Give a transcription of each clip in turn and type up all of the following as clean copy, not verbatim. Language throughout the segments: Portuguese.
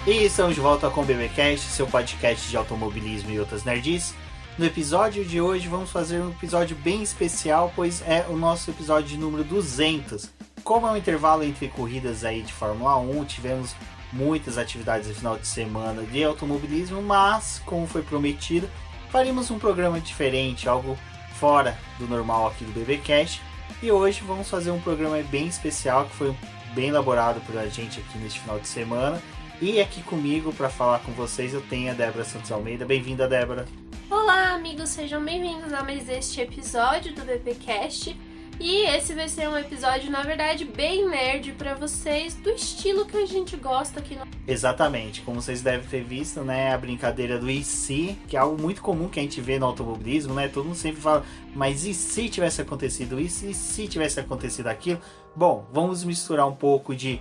E estamos de volta com o BBcast, seu podcast de automobilismo e outras nerds. No episódio de hoje vamos fazer um episódio bem especial, pois é o nosso episódio de número 200. Como é um intervalo entre corridas aí de Fórmula 1, tivemos muitas atividades no final de semana de automobilismo, mas, como foi prometido, faríamos um programa diferente, algo fora do normal aqui do BBcast. E hoje vamos fazer um programa bem especial, que foi bem elaborado por a gente aqui neste final de semana. E aqui comigo para falar com vocês eu tenho a Débora Santos Almeida. Bem-vinda, Débora. Olá, amigos, sejam bem-vindos a mais este episódio do BBcast. E esse vai ser um episódio, na verdade, bem nerd para vocês, do estilo que a gente gosta aqui no... Exatamente, como vocês devem ter visto, né, a brincadeira do e se, que é algo muito comum que a gente vê no automobilismo, né, todo mundo sempre fala, mas e se tivesse acontecido isso, e se tivesse acontecido aquilo? Bom, vamos misturar um pouco de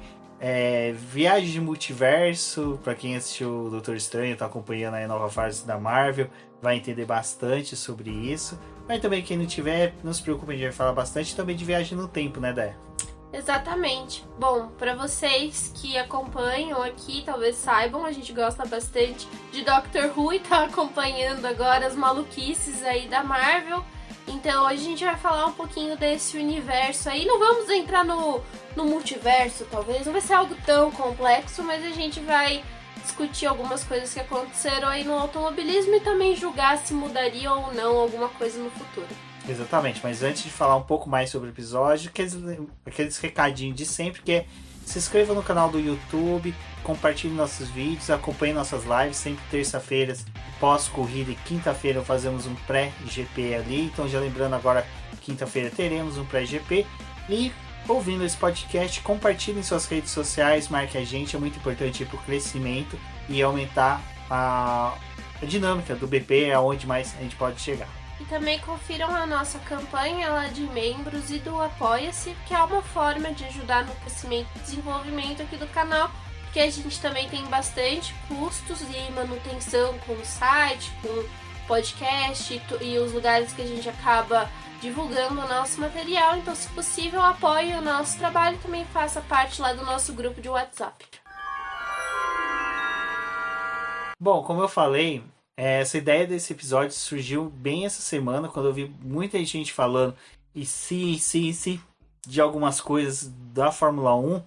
viagem de multiverso. Para quem assistiu o Doutor Estranho, tá acompanhando aí a nova fase da Marvel, vai entender bastante sobre isso. Mas também quem não tiver, não se preocupe, a gente vai falar bastante também de viagem no tempo, né, Dé? Exatamente. Bom, para vocês que acompanham aqui, talvez saibam, a gente gosta bastante de Doctor Who e tá acompanhando agora as maluquices aí da Marvel. Então hoje a gente vai falar um pouquinho desse universo aí. Não vamos entrar no multiverso, talvez. Não vai ser algo tão complexo, mas a gente vai discutir algumas coisas que aconteceram aí no automobilismo e também julgar se mudaria ou não alguma coisa no futuro. Exatamente, mas antes de falar um pouco mais sobre o episódio, aqueles recadinhos de sempre, que é se inscreva no canal do YouTube, compartilhe nossos vídeos, acompanhe nossas lives, sempre terça-feiras, pós-corrida, e quinta-feira fazemos um pré-GP ali. Então já lembrando agora, quinta-feira teremos um pré-GP. E ouvindo esse podcast, compartilhe em suas redes sociais, marque a gente, é muito importante para o crescimento e aumentar a dinâmica do BP, aonde mais a gente pode chegar. E também confiram a nossa campanha lá de membros e do Apoia-se, que é uma forma de ajudar no crescimento e desenvolvimento aqui do canal, porque a gente também tem bastante custos e manutenção com o site, com o podcast e os lugares que a gente acaba divulgando o nosso material. Então, se possível, apoie o nosso trabalho e também faça parte lá do nosso grupo de WhatsApp. Bom, como eu falei, essa ideia desse episódio surgiu bem essa semana, quando eu vi muita gente falando e se de algumas coisas da Fórmula 1.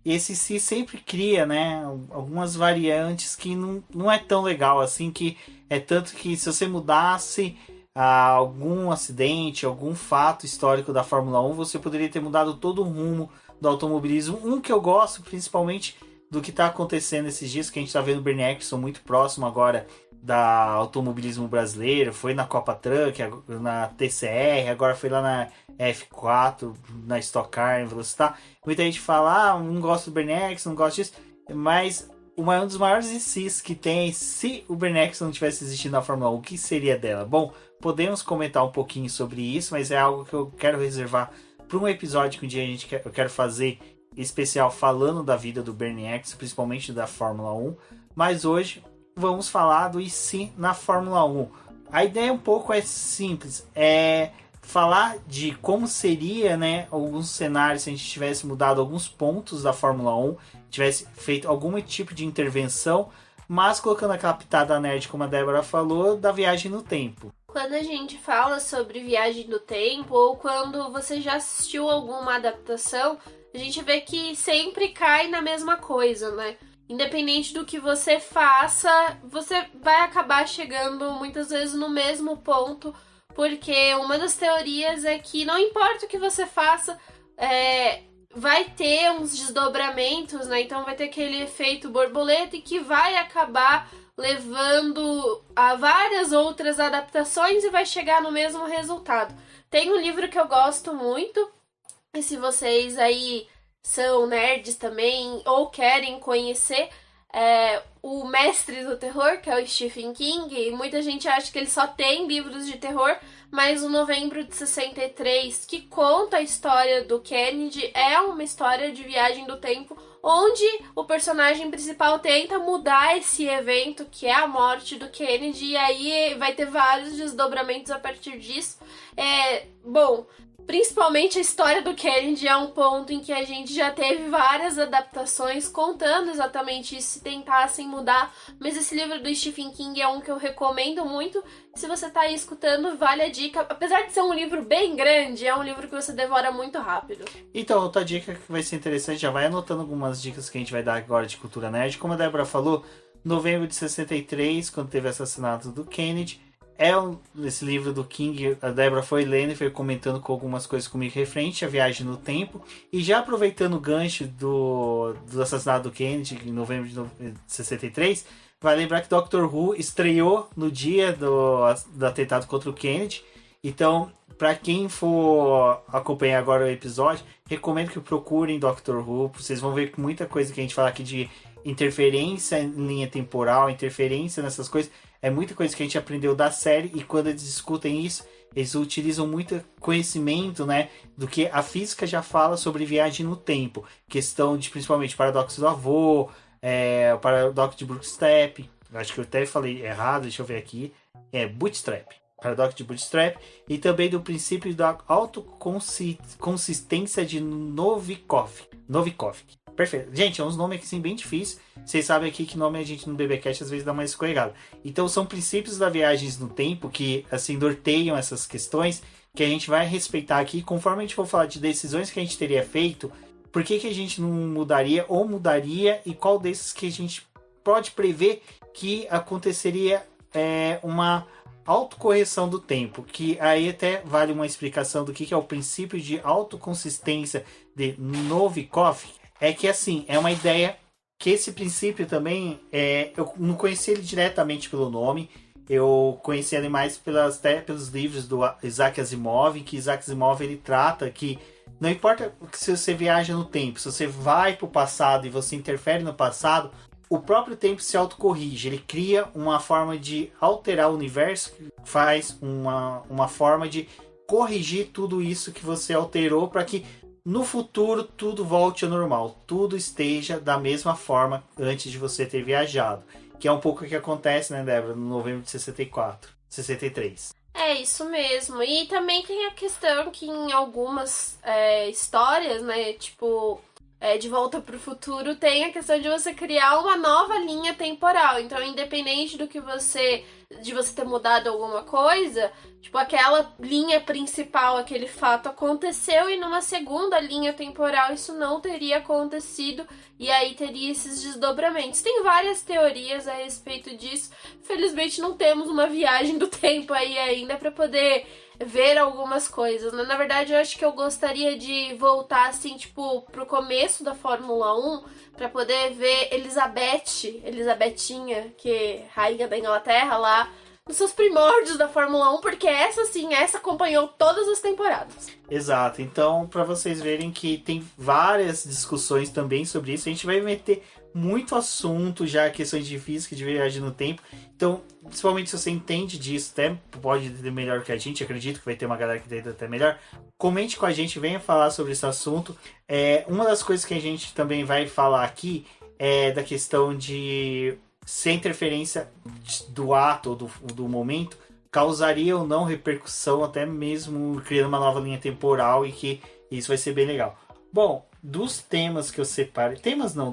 E esse se sempre cria, né, algumas variantes que não é tão legal assim, que é tanto que se você mudasse algum acidente, algum fato histórico da Fórmula 1, você poderia ter mudado todo o rumo do automobilismo. Um que eu gosto, principalmente do que está acontecendo esses dias, que a gente está vendo o Bernie Eccleston muito próximo agora da automobilismo brasileiro, foi na Copa Truck, na TCR, agora foi lá na F4, na Stock Car, em Velocitar. Muita gente fala, não gosto do Bernie Eccleston, não gosto disso, mas um dos maiores ICs que tem, se o Bernie Eccleston não tivesse existido na Fórmula 1, o que seria dela? Bom, podemos comentar um pouquinho sobre isso, mas é algo que eu quero reservar para um episódio que um dia eu quero fazer especial falando da vida do Bernie Eccleston, principalmente da Fórmula 1, mas hoje vamos falar do IC na Fórmula 1. A ideia um pouco é simples, é falar de como seria, né, alguns cenários se a gente tivesse mudado alguns pontos da Fórmula 1, tivesse feito algum tipo de intervenção, mas colocando aquela pitada nerd, como a Débora falou, da viagem no tempo. Quando a gente fala sobre viagem no tempo, ou quando você já assistiu alguma adaptação, a gente vê que sempre cai na mesma coisa, né? Independente do que você faça, você vai acabar chegando muitas vezes no mesmo ponto, porque uma das teorias é que não importa o que você faça, vai ter uns desdobramentos, né? Então vai ter aquele efeito borboleta e que vai acabar levando a várias outras adaptações e vai chegar no mesmo resultado. Tem um livro que eu gosto muito, e se vocês aí são nerds também ou querem conhecer o mestre do terror, que é o Stephen King, e muita gente acha que ele só tem livros de terror, mas o Novembro de 63, que conta a história do Kennedy, é uma história de viagem do tempo, onde o personagem principal tenta mudar esse evento, que é a morte do Kennedy, e aí vai ter vários desdobramentos a partir disso. Bom, Principalmente a história do Kennedy é um ponto em que a gente já teve várias adaptações contando exatamente isso, se tentassem mudar. Mas esse livro do Stephen King é um que eu recomendo muito. Se você tá aí escutando, vale a dica. Apesar de ser um livro bem grande, é um livro que você devora muito rápido. Então, outra dica que vai ser interessante, já vai anotando algumas dicas que a gente vai dar agora de cultura nerd. Como a Débora falou, novembro de 63, quando teve o assassinato do Kennedy, esse livro do King, a Débora foi lendo e foi comentando com algumas coisas comigo referente à viagem no tempo. E já aproveitando o gancho do assassinato do Kennedy, em novembro de 63, vai lembrar que Doctor Who estreou no dia do atentado contra o Kennedy. Então, para quem for acompanhar agora o episódio, recomendo que procurem Doctor Who. Vocês vão ver muita coisa que a gente fala aqui de interferência em linha temporal, interferência nessas coisas. É muita coisa que a gente aprendeu da série, e quando eles discutem isso, eles utilizam muito conhecimento, né, do que a física já fala sobre viagem no tempo. Questão de, principalmente, paradoxo do avô, o paradoxo de Bootstrap. Acho que eu até falei errado, deixa eu ver aqui. Bootstrap. Paradoxo de Bootstrap. E também do princípio da autoconsistência de Novikov. Perfeito. Gente, é uns nomes assim bem difíceis. Vocês sabem aqui que nome a gente no BBcast às vezes dá uma escorregada. Então são princípios da viagens no tempo que assim norteiam essas questões que a gente vai respeitar aqui. Conforme a gente for falar de decisões que a gente teria feito, por que a gente não mudaria ou mudaria, e qual desses que a gente pode prever que aconteceria uma autocorreção do tempo, que aí até vale uma explicação do que é o princípio de autoconsistência de Novikov. É que assim, é uma ideia que esse princípio também, eu não conheci ele diretamente pelo nome, eu conheci ele mais pelos livros do Isaac Asimov, que Isaac Asimov ele trata que não importa se você viaja no tempo, se você vai para o passado e você interfere no passado, o próprio tempo se autocorrige, ele cria uma forma de alterar o universo, faz uma forma de corrigir tudo isso que você alterou para que no futuro tudo volte ao normal, tudo esteja da mesma forma antes de você ter viajado, que é um pouco o que acontece, né, Débora, no novembro de 63. É isso mesmo. E também tem a questão que em algumas histórias, né, tipo De Volta pro Futuro, tem a questão de você criar uma nova linha temporal. Então, independente de você ter mudado alguma coisa, tipo, aquela linha principal, aquele fato aconteceu, e numa segunda linha temporal isso não teria acontecido, e aí teria esses desdobramentos. Tem várias teorias a respeito disso. Felizmente não temos uma viagem do tempo aí ainda para poder ver algumas coisas, né? Na verdade, eu acho que eu gostaria de voltar, assim, tipo, pro começo da Fórmula 1, pra poder ver Elisabetinha, que é rainha da Inglaterra lá, nos seus primórdios da Fórmula 1, porque essa acompanhou todas as temporadas. Exato, então para vocês verem que tem várias discussões também sobre isso, a gente vai meter muito assunto já, questões de física, de viagem no tempo, então principalmente se você entende disso, até pode entender melhor que a gente, acredito que vai ter uma galera que entende até melhor, comente com a gente, venha falar sobre esse assunto. Uma das coisas que a gente também vai falar aqui é da questão de se a interferência do ato ou do momento causaria ou não repercussão, até mesmo criando uma nova linha temporal, e que isso vai ser bem legal. Bom, dos temas que eu separei,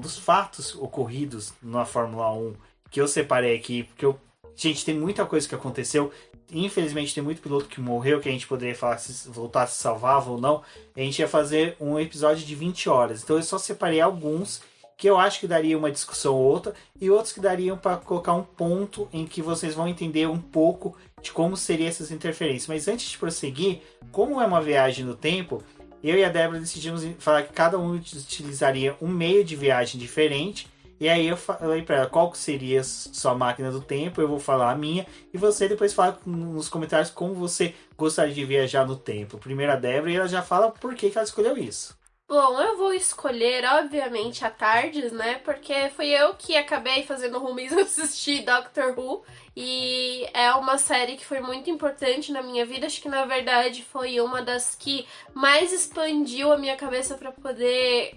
dos fatos ocorridos na Fórmula 1 que eu separei aqui, porque gente, tem muita coisa que aconteceu, infelizmente tem muito piloto que morreu, que a gente poderia falar se voltasse, se salvava ou não, a gente ia fazer um episódio de 20 horas, então eu só separei alguns que eu acho que daria uma discussão ou outra, e outros que dariam para colocar um ponto em que vocês vão entender um pouco de como seriam essas interferências. Mas antes de prosseguir, como é uma viagem no tempo, eu e a Débora decidimos falar que cada um utilizaria um meio de viagem diferente, e aí eu falei para ela qual seria a sua máquina do tempo, eu vou falar a minha, e você depois fala nos comentários como você gostaria de viajar no tempo. Primeiro a Débora, e ela já fala por que ela escolheu isso. Bom, eu vou escolher, obviamente, a Tardes, né? Porque fui eu que acabei fazendo rumismo assistir Doctor Who. E é uma série que foi muito importante na minha vida. Acho que, na verdade, foi uma das que mais expandiu a minha cabeça para poder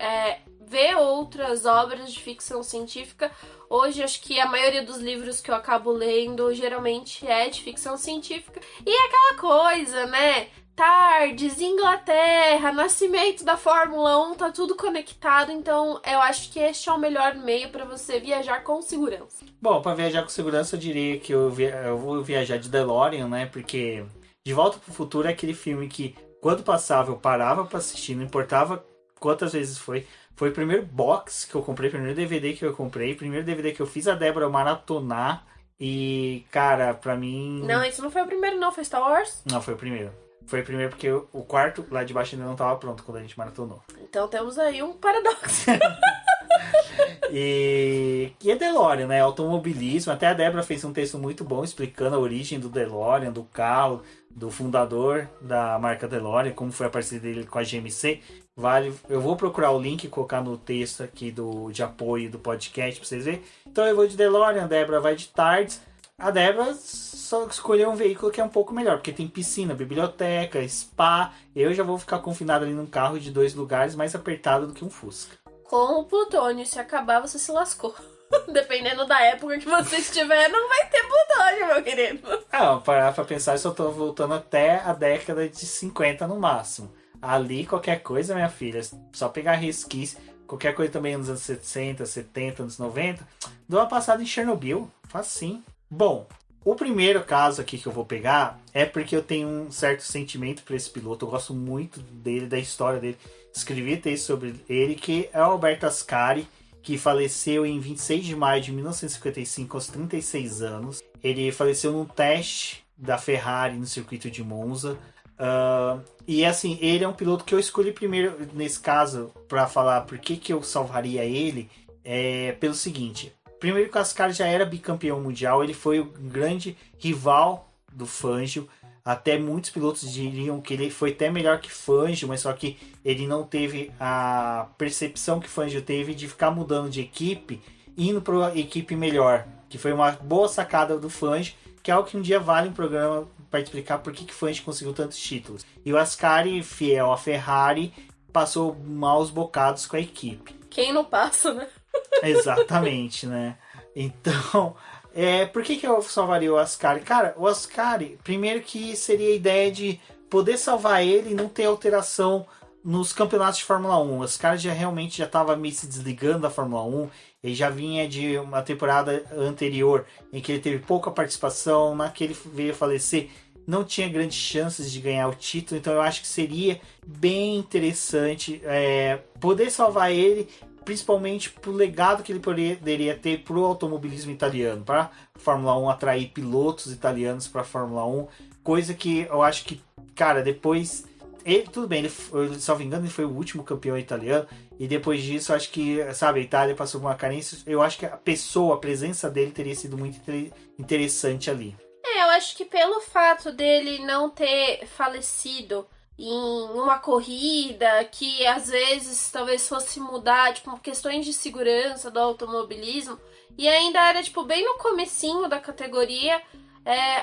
ver outras obras de ficção científica. Hoje, acho que a maioria dos livros que eu acabo lendo, geralmente, é de ficção científica. E é aquela coisa, né? Tardes, Inglaterra, nascimento da Fórmula 1, tá tudo conectado, então eu acho que este é o melhor meio para você viajar com segurança. Bom, para viajar com segurança eu diria que eu vou viajar de DeLorean, né? Porque De Volta pro Futuro é aquele filme que quando passava eu parava para assistir, não importava quantas vezes foi. Foi o primeiro box que eu comprei, o primeiro DVD que eu comprei, o primeiro DVD que eu fiz a Débora maratonar. E, cara, pra mim... Não, isso não foi o primeiro não, foi Star Wars? Não, foi o primeiro. Foi o primeiro porque o quarto lá de baixo ainda não tava pronto quando a gente maratonou. Então temos aí um paradoxo. E é DeLorean, né? Automobilismo. Até a Débora fez um texto muito bom explicando a origem do DeLorean, do carro, do fundador da marca DeLorean, como foi a parceria dele com a GMC. Vale, eu vou procurar o link e colocar no texto aqui de apoio do podcast pra vocês verem. Então eu vou de DeLorean, a Débora vai de Tardes. A Débora só escolheu um veículo que é um pouco melhor, porque tem piscina, biblioteca, spa. Eu já vou ficar confinado ali num carro de 2 lugares, mais apertado do que um Fusca. Com o plutônio, se acabar, você se lascou. Dependendo da época que você estiver, não vai ter plutônio, meu querido. Parar pra pensar, eu só tô voltando até a década de 50 no máximo. Ali, qualquer coisa, minha filha, só pegar resquício, qualquer coisa também nos anos 60, 70, anos 90, dou uma passada em Chernobyl, facinho. Bom, o primeiro caso aqui que eu vou pegar é porque eu tenho um certo sentimento por esse piloto, eu gosto muito dele, da história dele. Escrevi texto sobre ele, que é o Alberto Ascari, que faleceu em 26 de maio de 1955, aos 36 anos. Ele faleceu num teste da Ferrari no circuito de Monza. E assim, ele é um piloto que eu escolhi primeiro, nesse caso, para falar por que eu salvaria ele, pelo seguinte. Primeiro que o Ascari já era bicampeão mundial, ele foi o grande rival do Fangio. Até muitos pilotos diriam que ele foi até melhor que Fangio, mas só que ele não teve a percepção que Fangio teve de ficar mudando de equipe, indo para uma equipe melhor, que foi uma boa sacada do Fangio, que é algo que um dia vale um programa para explicar por que Fangio conseguiu tantos títulos. E o Ascari, fiel à Ferrari, passou maus bocados com a equipe. Quem não passa, né? Exatamente, né? Então... por que eu salvaria o Ascari? Cara, o Ascari, primeiro que seria a ideia de poder salvar ele e não ter alteração nos campeonatos de Fórmula 1. O Ascari realmente já estava meio se desligando da Fórmula 1. Ele já vinha de uma temporada anterior em que ele teve pouca participação, na que ele veio a falecer. Não tinha grandes chances de ganhar o título, então eu acho que seria bem interessante poder salvar ele, principalmente pro legado que ele poderia ter pro automobilismo italiano, para a Fórmula 1 atrair pilotos italianos para a Fórmula 1, coisa que eu acho que, cara, depois tudo bem, ele, se não me engano, ele foi o último campeão italiano, e depois disso, eu acho que, sabe, a Itália passou por uma carência, eu acho que a presença dele teria sido muito interessante ali. Eu acho que pelo fato dele não ter falecido em uma corrida, que às vezes talvez fosse mudar, tipo, questões de segurança do automobilismo, e ainda era, tipo, bem no comecinho da categoria,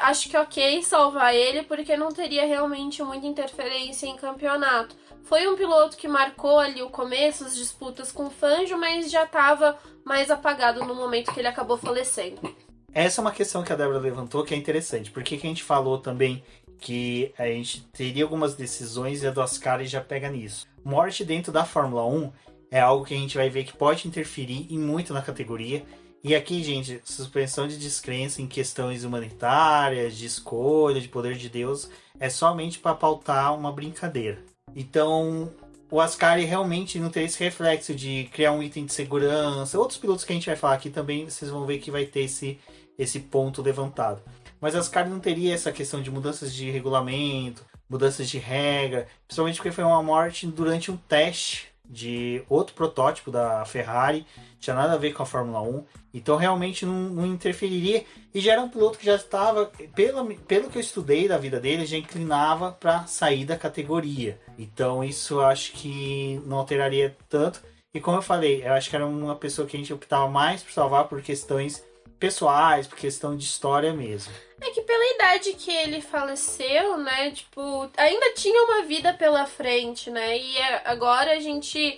acho que ok salvar ele, porque não teria realmente muita interferência em campeonato. Foi um piloto que marcou ali o começo, as disputas com o Fangio, mas já estava mais apagado no momento que ele acabou falecendo. Essa é uma questão que a Débora levantou que é interessante, porque que a gente falou também que a gente teria algumas decisões e a do Ascari já pega nisso. Morte dentro da Fórmula 1 é algo que a gente vai ver que pode interferir e muito na categoria. E aqui, gente, suspensão de descrença em questões humanitárias, de escolha, de poder de Deus, é somente para pautar uma brincadeira. Então, o Ascari realmente não tem esse reflexo de criar um item de segurança. Outros pilotos que a gente vai falar aqui também, vocês vão ver que vai ter esse ponto levantado. Mas a Ascari não teria essa questão de mudanças de regulamento, mudanças de regra, principalmente porque foi uma morte durante um teste de outro protótipo da Ferrari, tinha nada a ver com a Fórmula 1, então realmente não interferiria, e já era um piloto que já estava, pelo que eu estudei da vida dele, já inclinava para sair da categoria, então isso eu acho que não alteraria tanto, e como eu falei, eu acho que era uma pessoa que a gente optava mais por salvar por questões pessoais, por questão de história mesmo. É que pela idade que ele faleceu, né, tipo, ainda tinha uma vida pela frente, né, e agora a gente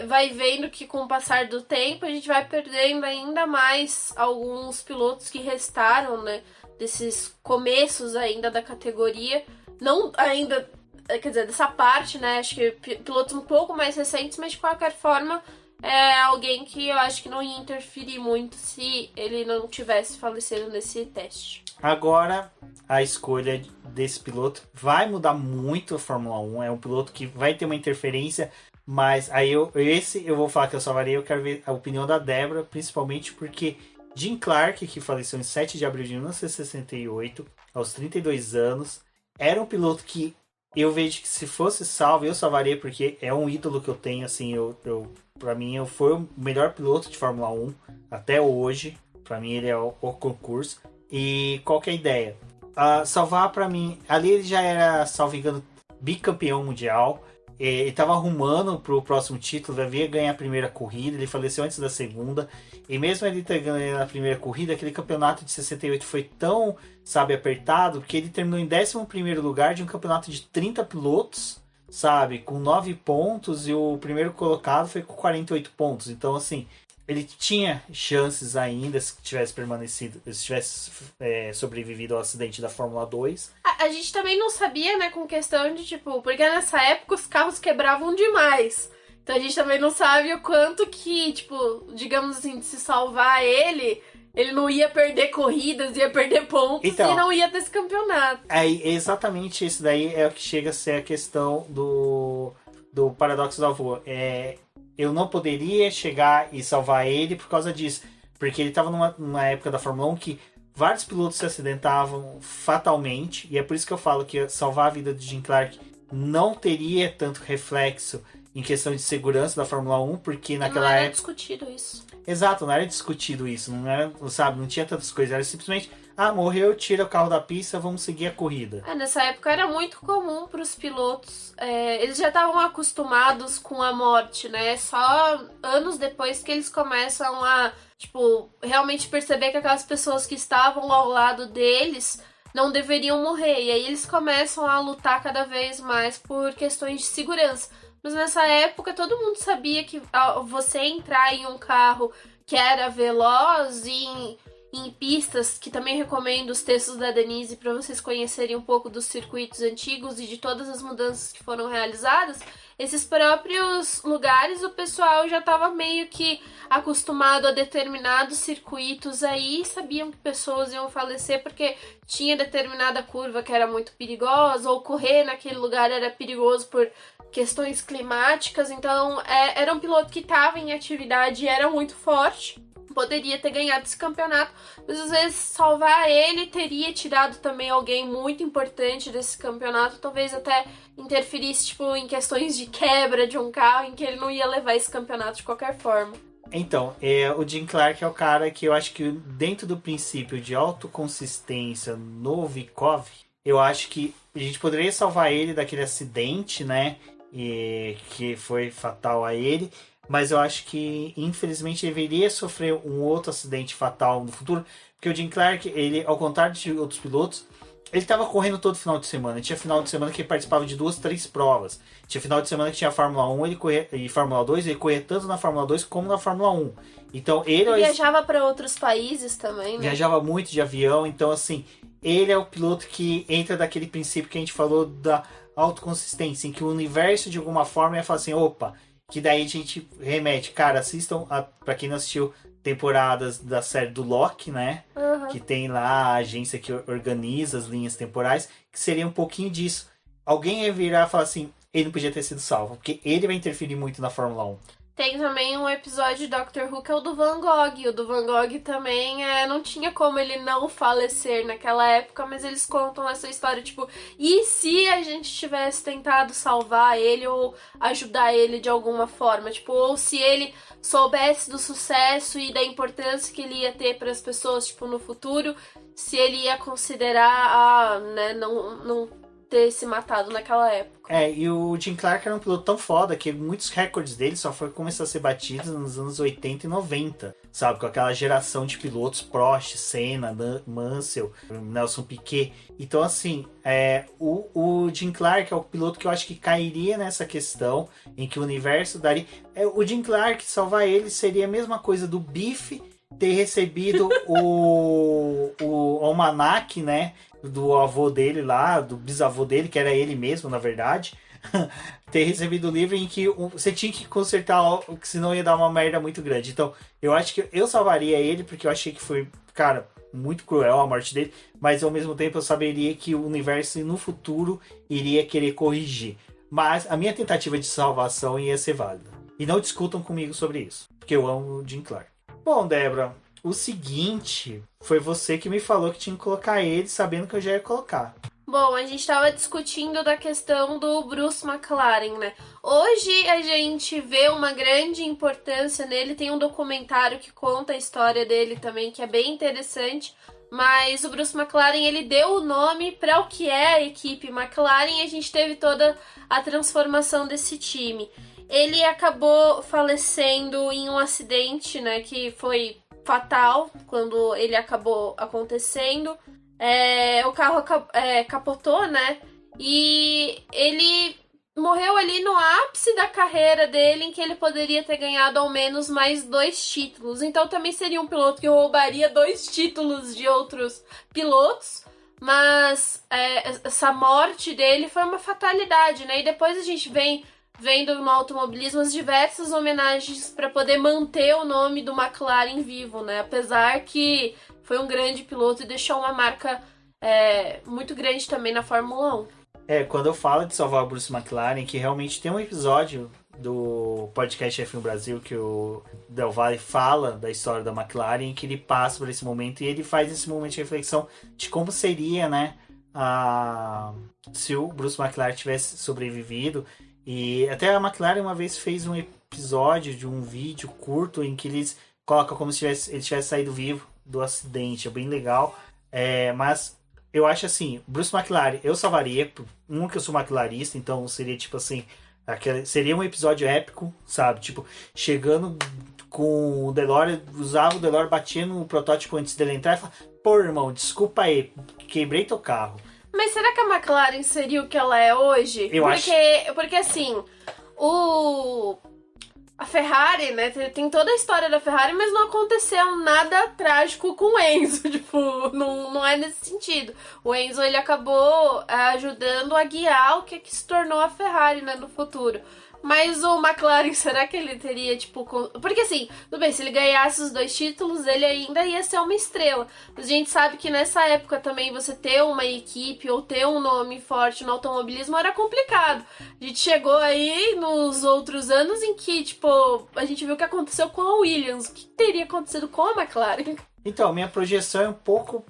vai vendo que com o passar do tempo a gente vai perdendo ainda mais alguns pilotos que restaram, né, desses começos ainda da categoria, não ainda, quer dizer, dessa parte, né? Acho que pilotos um pouco mais recentes, mas de qualquer forma é alguém que eu acho que não ia interferir muito se ele não tivesse falecido nesse teste. Agora, a escolha desse piloto vai mudar muito a Fórmula 1. É um piloto que vai ter uma interferência, mas aí eu vou falar que eu salvaria. Eu quero ver a opinião da Débora, principalmente porque Jim Clark, que faleceu em 7 de abril de 1968, aos 32 anos, era um piloto que eu vejo que se fosse salvo, eu salvaria, porque é um ídolo que eu tenho, assim, pra mim, foi o melhor piloto de Fórmula 1 até hoje. Pra mim, ele é o concurso. E qual que é a ideia? Salvar pra mim, ali ele já era, salvo engano, bicampeão mundial. Ele estava arrumando pro próximo título, havia ganhar a primeira corrida, ele faleceu antes da segunda. E mesmo ele ter ganho a primeira corrida, aquele campeonato de 68 foi tão, sabe, apertado, que ele terminou em 11º lugar de um campeonato de 30 pilotos, sabe, com 9 pontos, e o primeiro colocado foi com 48 pontos. Então, assim, ele tinha chances ainda se tivesse permanecido, se tivesse sobrevivido ao acidente da Fórmula 2. A gente também não sabia, né, com questão de, tipo, porque nessa época os carros quebravam demais. Então a gente também não sabe o quanto que, tipo, digamos assim, de se salvar ele não ia perder corridas, ia perder pontos, então, e não ia ter esse campeonato. Exatamente isso daí é o que chega a ser a questão do paradoxo do avô. Eu não poderia chegar e salvar ele por causa disso. Porque ele estava numa época da Fórmula 1 que vários pilotos se acidentavam fatalmente. E é por isso que eu falo que salvar a vida de Jim Clark não teria tanto reflexo em questão de segurança da Fórmula 1. Porque naquela época... Não era discutido isso. Exato, não era discutido isso. Não era, sabe, não tinha tantas coisas. Era simplesmente... morreu, tira o carro da pista, vamos seguir a corrida. Nessa época era muito comum para os pilotos. Eles já estavam acostumados com a morte, né? Só anos depois que eles começam a, tipo, realmente perceber que aquelas pessoas que estavam ao lado deles não deveriam morrer. E aí eles começam a lutar cada vez mais por questões de segurança. Mas nessa época todo mundo sabia que você entrar em um carro que era veloz e em pistas, que também recomendo os textos da Denise para vocês conhecerem um pouco dos circuitos antigos e de todas as mudanças que foram realizadas. Esses próprios lugares o pessoal já estava meio que acostumado a determinados circuitos aí, sabiam que pessoas iam falecer porque tinha determinada curva que era muito perigosa, ou correr naquele lugar era perigoso por questões climáticas. Então era um piloto que estava em atividade e era muito forte. Poderia ter ganhado esse campeonato, mas às vezes salvar ele teria tirado também alguém muito importante desse campeonato, talvez até interferisse, tipo, em questões de quebra de um carro, em que ele não ia levar esse campeonato de qualquer forma. Então, o Jim Clark é o cara que eu acho que dentro do princípio de autoconsistência no Vikov, eu acho que a gente poderia salvar ele daquele acidente, né, que foi fatal a ele. Mas eu acho que, infelizmente, ele deveria sofrer um outro acidente fatal no futuro. Porque o Jim Clark, ele, ao contrário de outros pilotos, ele estava correndo todo final de semana. Tinha final de semana que ele participava de 2, 3 provas. Tinha final de semana que tinha Fórmula 1 ele corria, e Fórmula 2. Ele corria tanto na Fórmula 2 como na Fórmula 1. Então, ele viajava para outros países também, né? Viajava muito de avião. Então, assim, ele é o piloto que entra daquele princípio que a gente falou da autoconsistência. Em que o universo, de alguma forma, ia falar assim, opa... Que daí a gente remete, cara, assistam, pra quem não assistiu, temporadas da série do Loki, né? Uhum. Que tem lá a agência que organiza as linhas temporais, que seria um pouquinho disso. Alguém ia virar e falar assim, ele não podia ter sido salvo, porque ele vai interferir muito na Fórmula 1. Tem também um episódio de Doctor Who que é o do Van Gogh. O do Van Gogh também não tinha como ele não falecer naquela época, mas eles contam essa história, tipo, e se a gente tivesse tentado salvar ele ou ajudar ele de alguma forma? Tipo, ou se ele soubesse do sucesso e da importância que ele ia ter para as pessoas, tipo, no futuro, se ele ia considerar, né, não ter se matado naquela época. E o Jim Clark era um piloto tão foda que muitos recordes dele só foram começar a ser batidos nos anos 80 e 90, sabe? Com aquela geração de pilotos, Prost, Senna, Mansell, Nelson Piquet. Então, assim, o Jim Clark é o piloto que eu acho que cairia nessa questão em que o universo daria... o Jim Clark, salvar ele, seria a mesma coisa do Biff ter recebido o almanac, né? do avô dele lá, do bisavô dele, que era ele mesmo, na verdade, ter recebido o livro em que você tinha que consertar algo, que senão ia dar uma merda muito grande. Então, eu acho que eu salvaria ele, porque eu achei que foi, cara, muito cruel a morte dele, mas ao mesmo tempo eu saberia que o universo no futuro iria querer corrigir. Mas a minha tentativa de salvação ia ser válida. E não discutam comigo sobre isso, porque eu amo o Jim Clark. Bom, Débora, o seguinte, foi você que me falou que tinha que colocar ele, sabendo que eu já ia colocar. Bom, a gente estava discutindo da questão do Bruce McLaren, né? Hoje a gente vê uma grande importância nele, tem um documentário que conta a história dele também, que é bem interessante, mas o Bruce McLaren, ele deu o nome para o que é a equipe McLaren e a gente teve toda a transformação desse time. Ele acabou falecendo em um acidente, né, que foi fatal quando ele acabou acontecendo. O carro capotou, né? E ele morreu ali no ápice da carreira dele, em que ele poderia ter ganhado ao menos mais 2 títulos. Então também seria um piloto que roubaria 2 títulos de outros pilotos. Mas essa morte dele foi uma fatalidade, né? E depois a gente vem vendo no automobilismo as diversas homenagens para poder manter o nome do McLaren vivo, né? Apesar que foi um grande piloto e deixou uma marca muito grande também na Fórmula 1. Quando eu falo de salvar o Bruce McLaren, que realmente tem um episódio do podcast F1 Brasil que o Del Valle fala da história da McLaren, que ele passa por esse momento e ele faz esse momento de reflexão de como seria, né, se o Bruce McLaren tivesse sobrevivido. E até a McLaren uma vez fez um episódio de um vídeo curto em que eles colocam como se ele tivesse saído vivo do acidente. É bem legal. Mas eu acho assim, Bruce McLaren eu salvaria, que eu sou McLarista, então seria tipo assim, seria um episódio épico, sabe? Tipo, chegando com o DeLorean, usava o DeLorean, batia no protótipo antes dele entrar e falava, pô, irmão, desculpa aí, quebrei teu carro. Mas será que a McLaren seria o que ela é hoje? Porque assim, a Ferrari, né, tem toda a história da Ferrari, mas não aconteceu nada trágico com o Enzo, tipo, não é nesse sentido. O Enzo, ele acabou ajudando a guiar o que se tornou a Ferrari, né, no futuro. Mas o McLaren, será que ele teria, tipo... Porque assim, tudo bem, se ele ganhasse os 2 títulos, ele ainda ia ser uma estrela. Mas a gente sabe que nessa época também você ter uma equipe ou ter um nome forte no automobilismo era complicado. A gente chegou aí nos outros anos em que, tipo, a gente viu o que aconteceu com a Williams. O que teria acontecido com a McLaren? Então, minha projeção é um pouco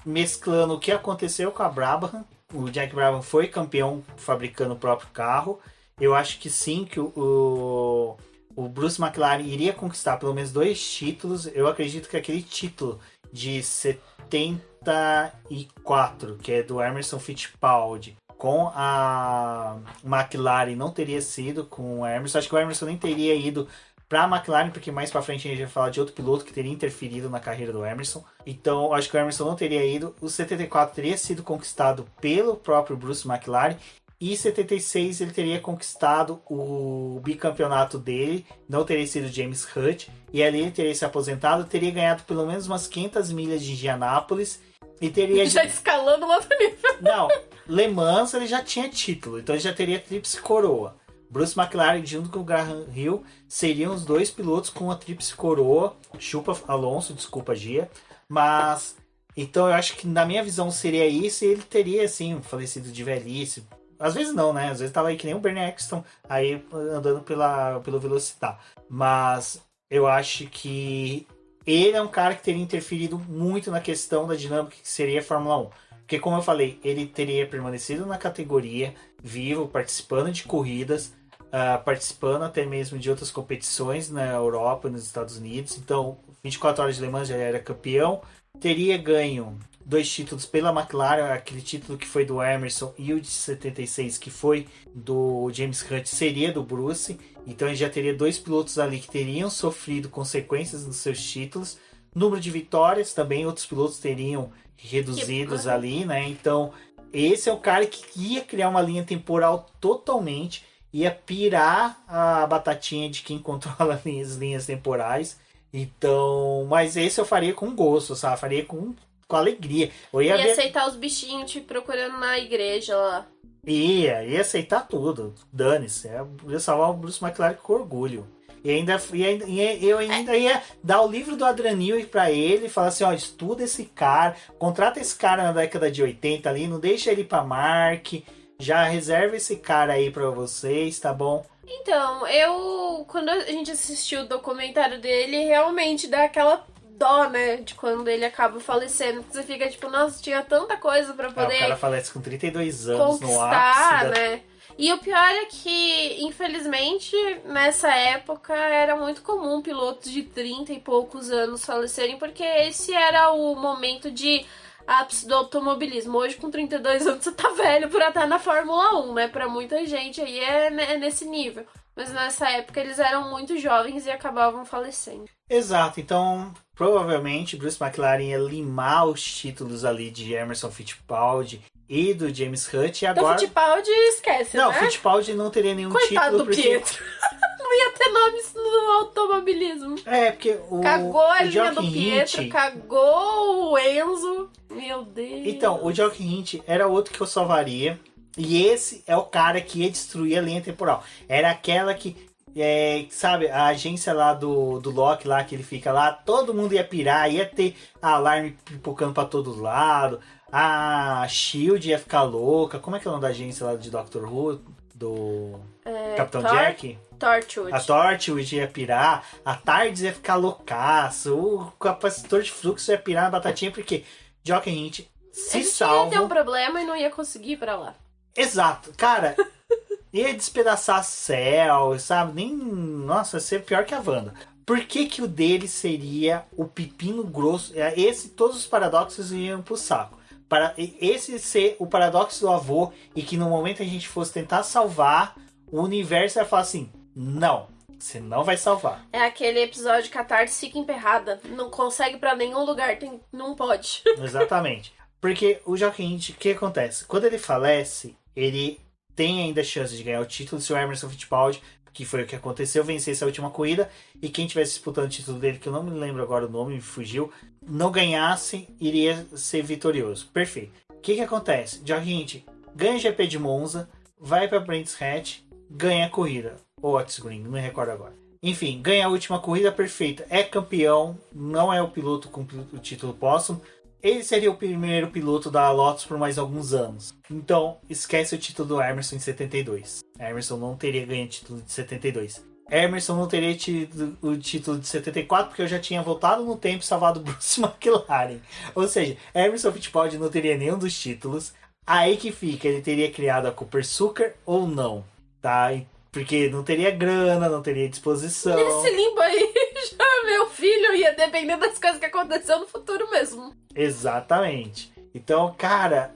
mesclando o que aconteceu com a Brabham. O Jack Brabham foi campeão fabricando o próprio carro. Eu acho que sim, que o Bruce McLaren iria conquistar pelo menos 2 títulos. Eu acredito que aquele título de 74, que é do Emerson Fittipaldi, com a McLaren não teria sido com o Emerson. Acho que o Emerson nem teria ido para a McLaren, porque mais para frente a gente vai falar de outro piloto que teria interferido na carreira do Emerson. Então, acho que o Emerson não teria ido. O 74 teria sido conquistado pelo próprio Bruce McLaren. E em 76 ele teria conquistado o bicampeonato dele, não teria sido James Hunt, e ali ele teria se aposentado, teria ganhado pelo menos umas 500 milhas de Indianápolis, e teria... Já escalando um outro nível. Não, Le Mans ele já tinha título, então ele já teria tríplice coroa. Bruce McLaren junto com o Graham Hill seriam os 2 pilotos com a tríplice coroa, chupa Alonso, desculpa Gia, mas... Então eu acho que na minha visão seria isso, e ele teria assim, falecido de velhice. Às vezes não, né? Às vezes tava aí que nem o Bernie Eccleston, aí andando pelo Velocitar. Mas eu acho que ele é um cara que teria interferido muito na questão da dinâmica que seria a Fórmula 1. Porque, como eu falei, ele teria permanecido na categoria, vivo, participando de corridas, participando até mesmo de outras competições na Europa e nos Estados Unidos. Então, 24 horas de Le Mans já era campeão. Teria ganho 2 títulos pela McLaren, aquele título que foi do Emerson, e o de 76 que foi do James Hunt seria do Bruce. Então ele já teria 2 pilotos ali que teriam sofrido consequências nos seus títulos. Número de vitórias também, outros pilotos teriam reduzidos ali, né? Então esse é o cara que ia criar uma linha temporal totalmente, ia pirar a batatinha de quem controla as linhas temporais. Então, mas esse eu faria com gosto, sabe? Faria com com alegria. E aceitar os bichinhos te procurando na igreja lá. Ia aceitar tudo. Dane-se. Ia salvar o Bruce McLaren com orgulho. Eu ainda ia dar o livro do Adranil pra ele e falar assim, ó, estuda esse cara, contrata esse cara na década de 80 ali, não deixa ele pra Mark, já reserva esse cara aí pra vocês, tá bom? Então, quando a gente assistiu o documentário dele, realmente dá aquela dó, né, de quando ele acaba falecendo. Você fica tipo, nossa, tinha tanta coisa pra poder... o cara falece com 32 anos no ápice, né? E o pior é que, infelizmente, nessa época era muito comum pilotos de 30 e poucos anos falecerem, porque esse era o momento de ápice do automobilismo. Hoje, com 32 anos, você tá velho pra estar na Fórmula 1, né? Pra muita gente aí é nesse nível. Mas nessa época eles eram muito jovens e acabavam falecendo. Exato, então provavelmente Bruce McLaren ia limar os títulos ali de Emerson Fittipaldi e do James Hunt. E agora... Então Fittipaldi esquece, não, né? Não, Fittipaldi não teria nenhum Coitado título. do Pietro. Não ia ter nomes no automobilismo. Porque cagou a linha Jochen do Pietro, Hint... cagou o Enzo. Meu Deus. Então, o Jochen Hint era outro que eu salvaria. E esse é o cara que ia destruir a linha temporal. Era aquela que, sabe, a agência lá do Loki lá, que ele fica lá, todo mundo ia pirar, ia ter alarme pipocando pra todo lado, a SHIELD ia ficar louca. Como é que é o nome da agência lá de Doctor Who? Do Capitão Jack? Torchwood. A Torchwood ia pirar, a TARDIS ia ficar loucaço, o capacitor de fluxo ia pirar na batatinha, porque Jochen Hint se salva. Ia ter um problema e não ia conseguir ir pra lá. Exato, cara, ia despedaçar céu, sabe? Nem. Nossa, ia ser pior que a Wanda. Por que o dele seria o pepino grosso? Todos os paradoxos iam pro saco. Para esse ser o paradoxo do avô e que no momento a gente fosse tentar salvar, o universo ia falar assim: não, você não vai salvar. É aquele episódio que a Tardes fica emperrada, não consegue pra nenhum lugar, não pode. Exatamente. Porque o Jochen Hint, o que acontece? Quando ele falece, ele tem ainda chance de ganhar o título se o Emerson Fittipaldi, que foi o que aconteceu, vencesse a última corrida, e quem tivesse disputando o título dele, que eu não me lembro agora o nome, me fugiu, não ganhasse, iria ser vitorioso. Perfeito. O que acontece? Jochen Hint ganha o GP de Monza, vai para Brands Hatch, ganha a corrida. Ou Otis-Green, não me recordo agora. Enfim, ganha a última corrida, perfeita. É campeão, não é o piloto com o título póstumo. Ele seria o primeiro piloto da Lotus por mais alguns anos. Então, esquece o título do Emerson em 72. Emerson não teria ganho o título de 72. Emerson não teria tido o título de 74 porque eu já tinha voltado no tempo e salvado o Bruce McLaren. Ou seja, Emerson Fittipaldi não teria nenhum dos títulos. Aí que fica, ele teria criado a Cooper Sucker ou não, tá? Porque não teria grana, não teria disposição. Nesse limbo aí, já meu filho ia depender das coisas que aconteceu no futuro mesmo. Exatamente. Então, cara,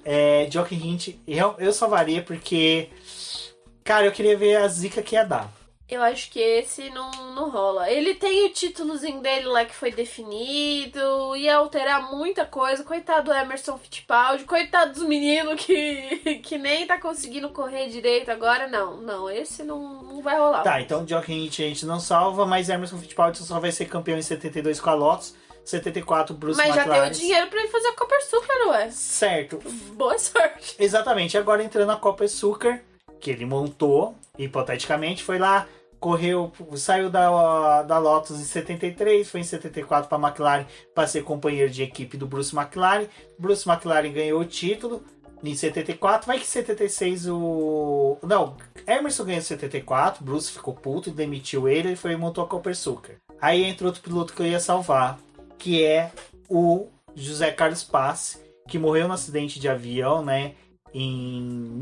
Jochen Hint eu salvaria porque, cara, eu queria ver a zica que ia dar. Eu acho que esse não rola. Ele tem o títulozinho dele lá que foi definido, ia alterar muita coisa. Coitado do Emerson Fittipaldi, coitado dos meninos que nem tá conseguindo correr direito agora. Não, esse não vai rolar. Tá, então Jochen Hint a gente não salva, mas Emerson Fittipaldi só vai ser campeão em 72 com a Lotus, 74 Bruce McLaren. Mas já deu dinheiro pra ele fazer a Cooper Sucker, ué. Certo. Boa sorte. Exatamente, agora entrando na Cooper Sucker, que ele montou, hipoteticamente, foi lá, correu, saiu da Lotus em 73, foi em 74 para a McLaren para ser companheiro de equipe do Bruce McLaren. Bruce McLaren ganhou o título em 74, vai que em 76 Não, Emerson ganhou em 74, Bruce ficou puto e demitiu ele e foi e montou a Cooper Sucker. Aí entra outro piloto que eu ia salvar, que é o José Carlos Passe, que morreu no acidente de avião, né, em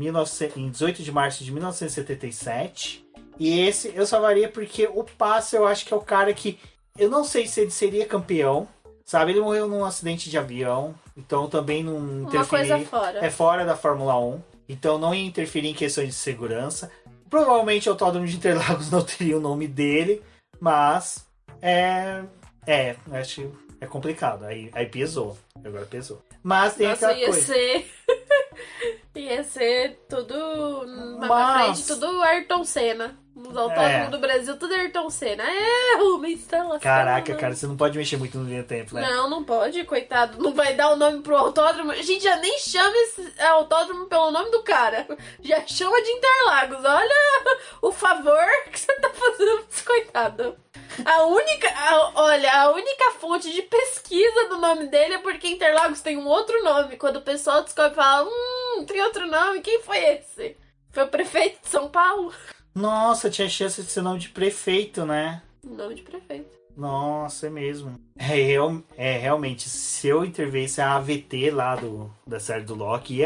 18 de março de 1977. E esse eu salvaria porque o Passe eu acho que é o cara que... Eu não sei se ele seria campeão, sabe? Ele morreu num acidente de avião, então também não interferir... Uma coisa fora. É fora da Fórmula 1, então não ia interferir em questões de segurança. Provavelmente o Autódromo de Interlagos não teria o nome dele, mas... acho que é complicado. Aí pesou. Agora pesou. Mas tem aquela coisa. Ia ser tudo... Pra frente, tudo Ayrton Senna. Os autódromos do Brasil, tudo é Ayrton Senna. Rubens, Estrela. Caraca, cara, você não pode mexer muito no linha tempo, né? Não pode, coitado. Não vai dar o nome pro autódromo. A gente já nem chama esse autódromo pelo nome do cara. Já chama de Interlagos. Olha o favor que você tá fazendo pra esse coitado. A única fonte de pesquisa do nome dele é porque Interlagos tem um outro nome. Quando o pessoal descobre e fala, tem outro nome, quem foi esse? Foi o prefeito de São Paulo. Nossa, tinha chance de ser nome de prefeito, né? Nome de prefeito. Nossa, é mesmo. Realmente, se eu intervisse a AVT lá da série do Loki,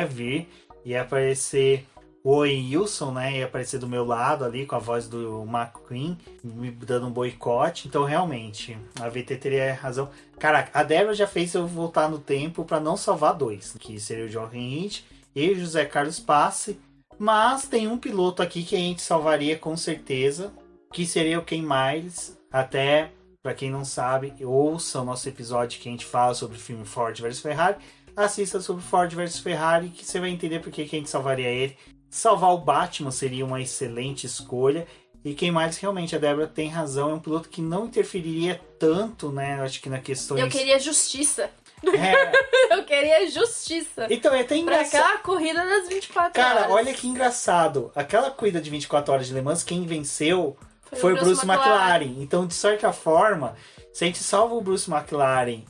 ia aparecer o Owen Wilson, né? Ia aparecer do meu lado ali, com a voz do McQueen, me dando um boicote. Então, realmente, a AVT teria razão. Caraca, a Débora já fez eu voltar no tempo pra não salvar dois, que seria o Jochen Rindt e o José Carlos Passe. Mas tem um piloto aqui que a gente salvaria com certeza, que seria o Ken Miles. Até, pra quem não sabe, ouça o nosso episódio que a gente fala sobre o filme Ford vs Ferrari. Assista sobre Ford vs Ferrari, que você vai entender por que a gente salvaria ele. Salvar o Batman seria uma excelente escolha. E Ken Miles, realmente, a Débora tem razão, é um piloto que não interferiria tanto, né? Eu acho que na questão. Eu queria justiça. É. Eu queria justiça. Então, é até engraçado. Pra aquela corrida das 24 horas. Cara, olha que engraçado. Aquela corrida de 24 horas de Le Mans, quem venceu foi o Bruce McLaren. Então, de certa forma, se a gente salva o Bruce McLaren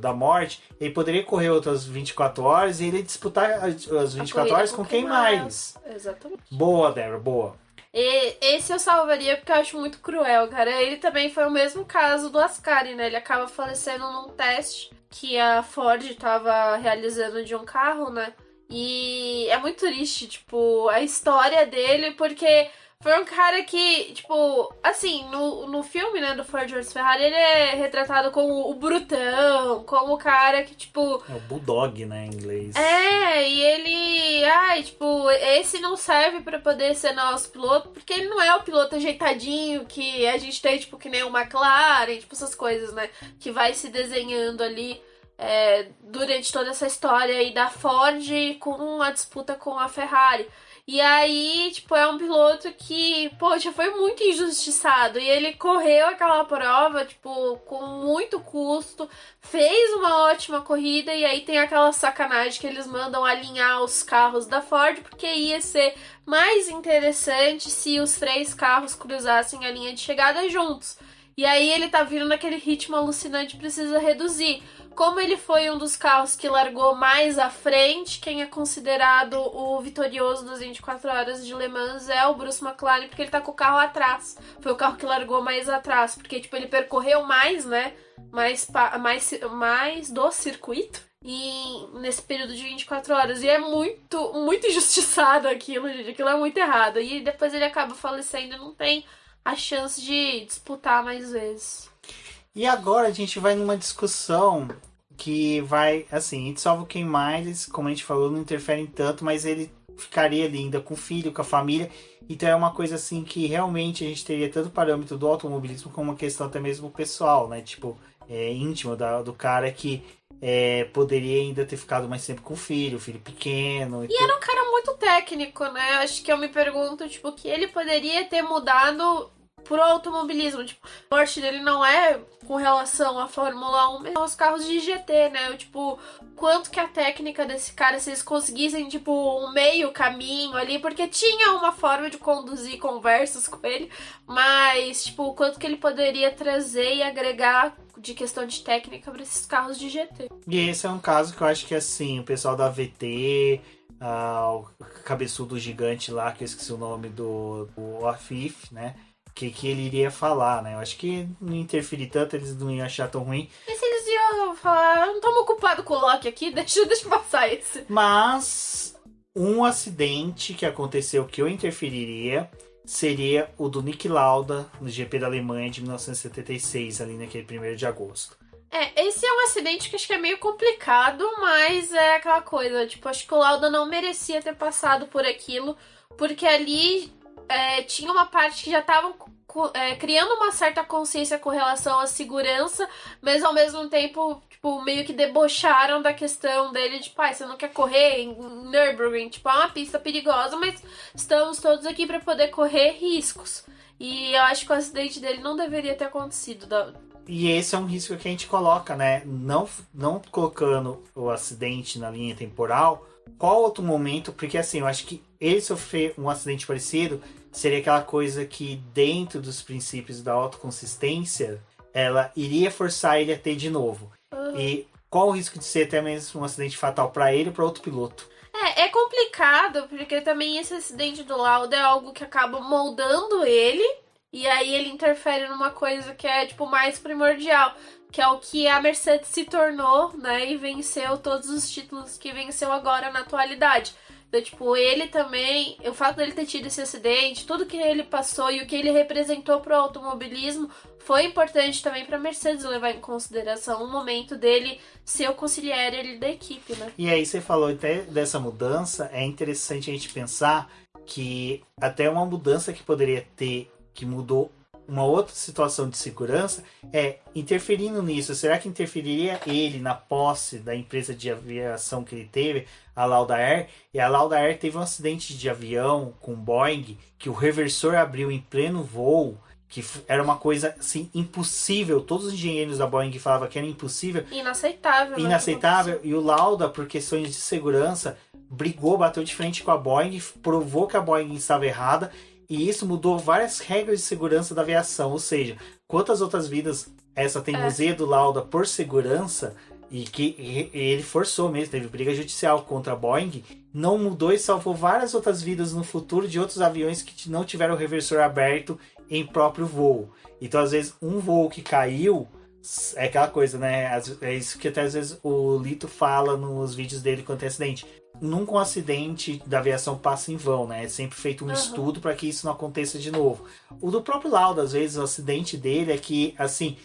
da morte, ele poderia correr outras 24 horas e ele disputar as 24 horas com Ken Miles. Exatamente. Boa, Débora, boa. E esse eu salvaria porque eu acho muito cruel, cara. Ele também foi o mesmo caso do Ascari, né? Ele acaba falecendo num teste que a Ford tava realizando de um carro, né? E é muito triste, tipo, a história dele, porque foi um cara que, tipo, assim, no filme, né, do Ford vs Ferrari, ele é retratado como o brutão, como o cara que, tipo... É o Bulldog, né, em inglês. E ele... tipo, esse não serve pra poder ser nosso piloto, porque ele não é o piloto ajeitadinho que a gente tem, tipo, que nem o McLaren, tipo, essas coisas, né, que vai se desenhando ali durante toda essa história aí da Ford com a disputa com a Ferrari. E aí, tipo, é um piloto que, poxa, foi muito injustiçado. E ele correu aquela prova, tipo, com muito custo, fez uma ótima corrida. E aí tem aquela sacanagem que eles mandam alinhar os carros da Ford, porque ia ser mais interessante se os 3 carros cruzassem a linha de chegada juntos. E aí ele tá vindo naquele ritmo alucinante, precisa reduzir. Como ele foi um dos carros que largou mais à frente, quem é considerado o vitorioso das 24 horas de Le Mans é o Bruce McLaren, porque ele tá com o carro atrás. Foi o carro que largou mais atrás, porque tipo, ele percorreu mais, né? Mais do circuito. E nesse período de 24 horas. E é muito, muito injustiçado aquilo, gente. Aquilo é muito errado. E depois ele acaba falecendo e não tem a chance de disputar mais vezes. E agora a gente vai numa discussão que vai, assim, a gente salva o Ken Miles, como a gente falou, não interfere em tanto, mas ele ficaria ali ainda com o filho, com a família. Então é uma coisa assim que realmente a gente teria tanto parâmetro do automobilismo como uma questão até mesmo pessoal, né? Tipo, íntimo do cara que poderia ainda ter ficado mais tempo com o filho pequeno. E era um cara muito técnico, né? Acho que eu me pergunto, tipo, que ele poderia ter mudado pro automobilismo. Tipo, o forte dele não é com relação à Fórmula 1, mas aos carros de GT, né? Tipo, quanto que a técnica desse cara, se eles conseguissem, tipo, um meio caminho ali, porque tinha uma forma de conduzir conversas com ele, mas, tipo, quanto que ele poderia trazer e agregar de questão de técnica para esses carros de GT. E esse é um caso que eu acho que, assim, o pessoal da VT, o cabeçudo gigante lá, que eu esqueci o nome do Afif, né? Que ele iria falar, né? Eu acho que não interferir tanto, eles não iam achar tão ruim. E se eles iam falar, não estamos ocupados com o Loki aqui, deixa eu passar esse. Mas um acidente que aconteceu que eu interferiria seria o do Niki Lauda no GP da Alemanha de 1976, ali naquele 1º de agosto. Esse é um acidente que acho que é meio complicado, mas é aquela coisa, tipo, acho que o Lauda não merecia ter passado por aquilo, porque ali tinha uma parte que já estavam criando uma certa consciência com relação à segurança, mas ao mesmo tempo, tipo, meio que debocharam da questão dele de, pai, você não quer correr em Nürburgring, tipo, é uma pista perigosa, mas estamos todos aqui para poder correr riscos. E eu acho que o acidente dele não deveria ter acontecido. E esse é um risco que a gente coloca, né? Não colocando o acidente na linha temporal. Qual outro momento? Porque assim, eu acho que ele sofrer um acidente parecido seria aquela coisa que, dentro dos princípios da autoconsistência, ela iria forçar ele a ter de novo. E qual o risco de ser até mesmo um acidente fatal para ele ou para outro piloto? É complicado, porque também esse acidente do Lauda é algo que acaba moldando ele, e aí ele interfere numa coisa que é, tipo, mais primordial, que é o que a Mercedes se tornou, né, e venceu todos os títulos que venceu agora na atualidade. Então, tipo, ele também, o fato dele ter tido esse acidente, tudo que ele passou e o que ele representou pro automobilismo foi importante também pra Mercedes levar em consideração o momento dele ser o consigliere ele da equipe, né? E aí você falou até dessa mudança, é interessante a gente pensar que até uma mudança que poderia ter, que mudou uma outra situação de segurança, interferindo nisso. Será que interferiria ele na posse da empresa de aviação que ele teve, a Lauda Air? E a Lauda Air teve um acidente de avião com Boeing, que o reversor abriu em pleno voo, que era uma coisa assim impossível. Todos os engenheiros da Boeing falavam que era impossível. Inaceitável. Inaceitável. E o Lauda, por questões de segurança, brigou, bateu de frente com a Boeing, provou que a Boeing estava errada. E isso mudou várias regras de segurança da aviação. Ou seja, quantas outras vidas essa teimosia do Lauda por segurança, e que ele forçou mesmo, teve briga judicial contra a Boeing, não mudou e salvou várias outras vidas no futuro de outros aviões que não tiveram o reversor aberto em próprio voo. Então, às vezes, um voo que caiu, é aquela coisa, né? É isso que até às vezes o Lito fala nos vídeos dele quando tem acidente. Nunca um acidente da aviação passa em vão, né? É sempre feito um estudo para que isso não aconteça de novo. O do próprio Lauda, às vezes, o acidente dele é que, assim,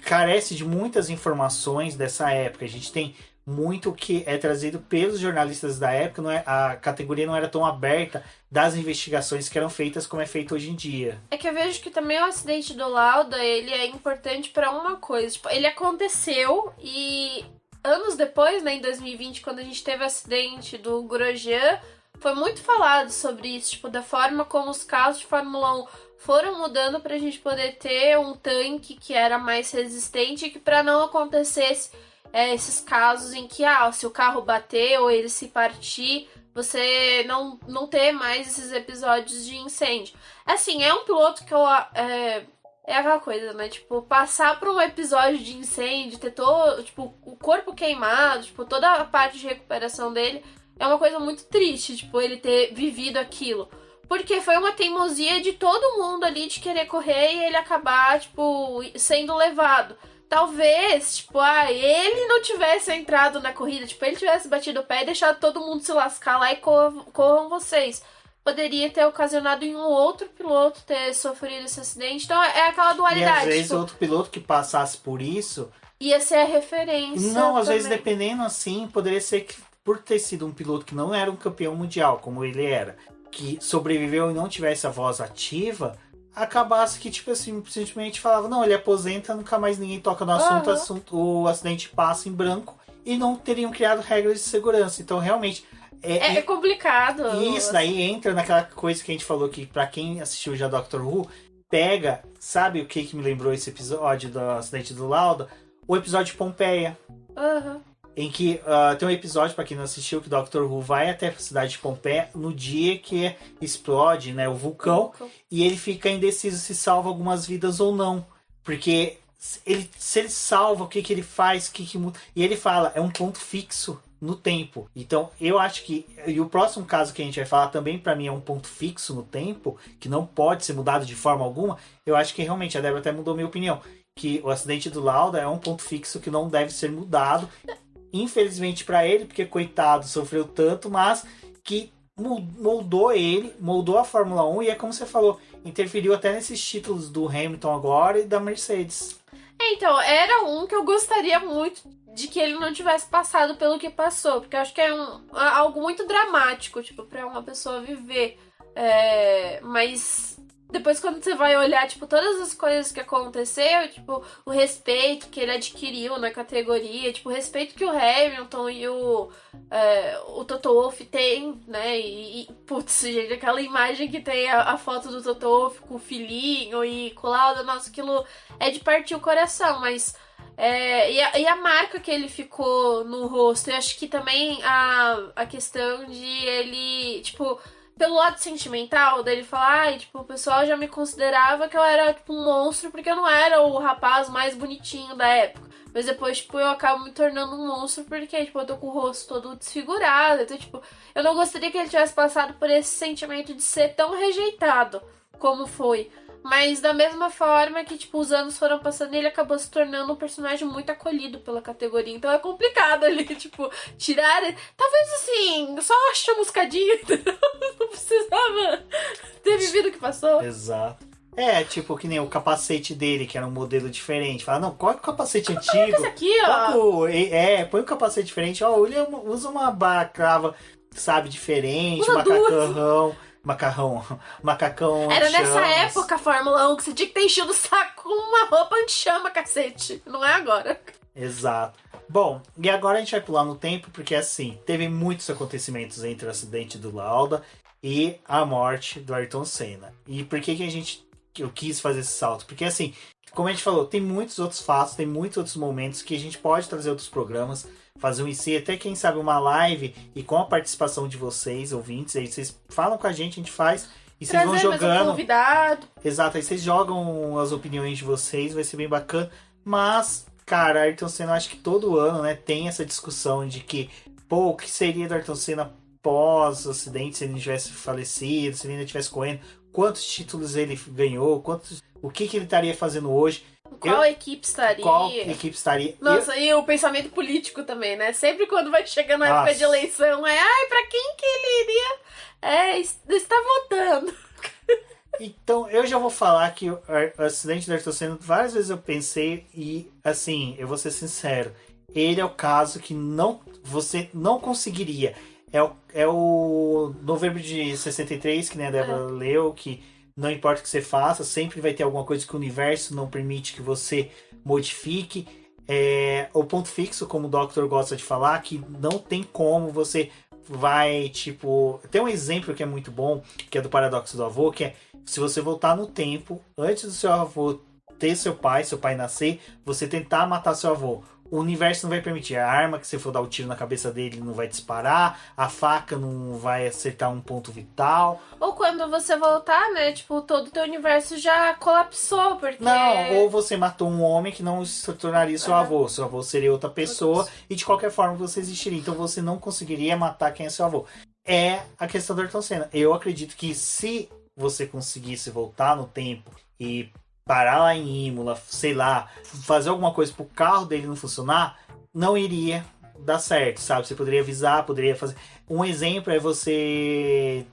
carece de muitas informações dessa época. A gente tem muito que é trazido pelos jornalistas da época, não é, a categoria não era tão aberta das investigações que eram feitas como é feito hoje em dia. É que eu vejo que também o acidente do Lauda, ele é importante para uma coisa. Tipo, ele aconteceu e anos depois, né, em 2020, quando a gente teve o acidente do Grosjean, foi muito falado sobre isso, tipo, da forma como os carros de Fórmula 1 foram mudando pra gente poder ter um tanque que era mais resistente e que para não acontecesse esses casos em que, se o carro bater ou ele se partir, você não ter mais esses episódios de incêndio. Assim, é um piloto que é aquela coisa, né? Tipo, passar por um episódio de incêndio, ter todo, tipo, o corpo queimado, tipo, toda a parte de recuperação dele é uma coisa muito triste, tipo, ele ter vivido aquilo. Porque foi uma teimosia de todo mundo ali de querer correr e ele acabar, tipo, sendo levado. Talvez, tipo, ele não tivesse entrado na corrida, tipo, ele tivesse batido o pé e deixado todo mundo se lascar lá e corram vocês. Poderia ter ocasionado em um outro piloto ter sofrido esse acidente. Então é aquela dualidade. E às vezes tipo, outro piloto que passasse por isso ia ser a referência. Não, às também. vezes dependendo assim, poderia ser que por ter sido um piloto que não era um campeão mundial, como ele era, que sobreviveu e não tivesse a voz ativa, acabasse que, tipo assim, simplesmente falava, não, ele aposenta, nunca mais ninguém toca no assunto, o acidente passa em branco, e não teriam criado regras de segurança. Então, realmente... É complicado. E isso daí entra naquela coisa que a gente falou que, pra quem assistiu já Doctor Who, pega, sabe o que me lembrou esse episódio do acidente do Lauda? O episódio de Pompeia. Em que tem um episódio, pra quem não assistiu, que o Doctor Who vai até a cidade de Pompeia no dia que explode, né, o vulcão, e ele fica indeciso se salva algumas vidas ou não. Porque se ele salva, o que ele faz, que muda. E ele fala, é um ponto fixo no tempo. Então, eu acho que... E o próximo caso que a gente vai falar também, pra mim, é um ponto fixo no tempo, que não pode ser mudado de forma alguma. Eu acho que realmente, a Débora até mudou minha opinião, que o acidente do Lauda é um ponto fixo que não deve ser mudado. Infelizmente para ele, porque coitado, sofreu tanto, mas que moldou ele, moldou a Fórmula 1 e é como você falou, interferiu até nesses títulos do Hamilton agora e da Mercedes. Então, era um que eu gostaria muito de que ele não tivesse passado pelo que passou, porque eu acho que é algo muito dramático, tipo, pra uma pessoa viver. Mas depois quando você vai olhar, tipo, todas as coisas que aconteceu, tipo, o respeito que ele adquiriu na categoria, tipo, o respeito que o Hamilton e o Toto Wolff têm, né? Putz, gente, aquela imagem que tem a foto do Toto Wolff com o filhinho e com o Lauda, nossa, aquilo é de partir o coração, mas... e a marca que ele ficou no rosto, eu acho que também a questão de ele, tipo... Pelo lado sentimental dele falar, tipo, o pessoal já me considerava que eu era, tipo, um monstro porque eu não era o rapaz mais bonitinho da época. Mas depois, tipo, eu acabo me tornando um monstro porque, tipo, eu tô com o rosto todo desfigurado. Então, tipo, eu não gostaria que ele tivesse passado por esse sentimento de ser tão rejeitado como foi. Mas da mesma forma que, tipo, os anos foram passando e ele acabou se tornando um personagem muito acolhido pela categoria. Então é complicado ali, tipo, tirar... Talvez, assim, só chamuscadinho, entendeu? Não precisava ter vivido o que passou. Exato. Tipo, que nem o capacete dele, que era um modelo diferente. Fala, não, qual é o capacete Coloca antigo? esse aqui, ó. Põe um capacete diferente. Ó, ele usa uma balaclava, sabe, diferente, Usa macacão Era anti-chamas. nessa época, a Fórmula 1, que você tinha que ter enchido o saco com uma roupa anti-chama, cacete. Não é agora. Exato. Bom, e agora a gente vai pular no tempo, porque assim, teve muitos acontecimentos entre o acidente do Lauda e a morte do Ayrton Senna. E por que eu quis fazer esse salto? Porque assim, como a gente falou, tem muitos outros fatos, tem muitos outros momentos que a gente pode trazer outros programas, fazer um IC, até quem sabe uma live e com a participação de vocês, ouvintes, aí vocês falam com a gente faz e vocês vão jogando. Mais um convidado. Exato, aí vocês jogam as opiniões de vocês, vai ser bem bacana. Mas, cara, Ayrton Senna, eu acho que todo ano, né, tem essa discussão de que, pô, o que seria do Ayrton Senna pós o acidente, se ele não tivesse falecido, se ele ainda estivesse correndo, quantos títulos ele ganhou, o que ele estaria fazendo hoje. Qual equipe estaria? Nossa, e o pensamento político também, né? Sempre quando vai chegando a época de eleição, pra quem que ele iria estar votando? Então, eu já vou falar que o acidente do Ayrton Senna, várias vezes eu pensei e, assim, eu vou ser sincero, ele é o caso que você não conseguiria. É o novembro de 63, que, né, a Débora leu, que não importa o que você faça, sempre vai ter alguma coisa que o universo não permite que você modifique. O ponto fixo, como o Doctor gosta de falar, que não tem como você vai, tipo... Tem um exemplo que é muito bom, que é do paradoxo do avô, que é se você voltar no tempo, antes do seu avô ter seu pai nascer, você tentar matar seu avô. O universo não vai permitir. A arma que você for dar o tiro na cabeça dele não vai disparar, a faca não vai acertar um ponto vital. Ou quando você voltar, né? Tipo, todo o teu universo já colapsou, porque... Não, ou você matou um homem que não se tornaria seu avô. Seu avô seria outra pessoa e de qualquer forma você existiria. Então você não conseguiria matar quem é seu avô. É a questão do Ayrton Senna. Eu acredito que se você conseguisse voltar no tempo e parar lá em Imola, sei lá, fazer alguma coisa pro carro dele não funcionar, não iria dar certo, sabe? Você poderia avisar, poderia fazer... Um exemplo é você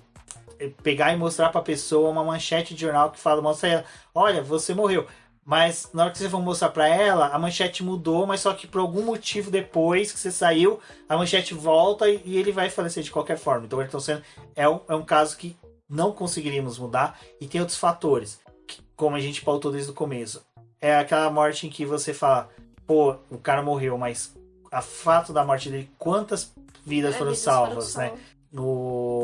pegar e mostrar pra pessoa uma manchete de jornal que fala, mostra ela, olha, você morreu. Mas na hora que você for mostrar pra ela, a manchete mudou, mas só que por algum motivo depois que você saiu, a manchete volta e ele vai falecer de qualquer forma. Então o Ayrton Senna é um caso que não conseguiríamos mudar e tem outros fatores. Como a gente pautou desde o começo. É aquela morte em que você fala, pô, o cara morreu, mas a fato da morte dele, quantas vidas foram salvas, né?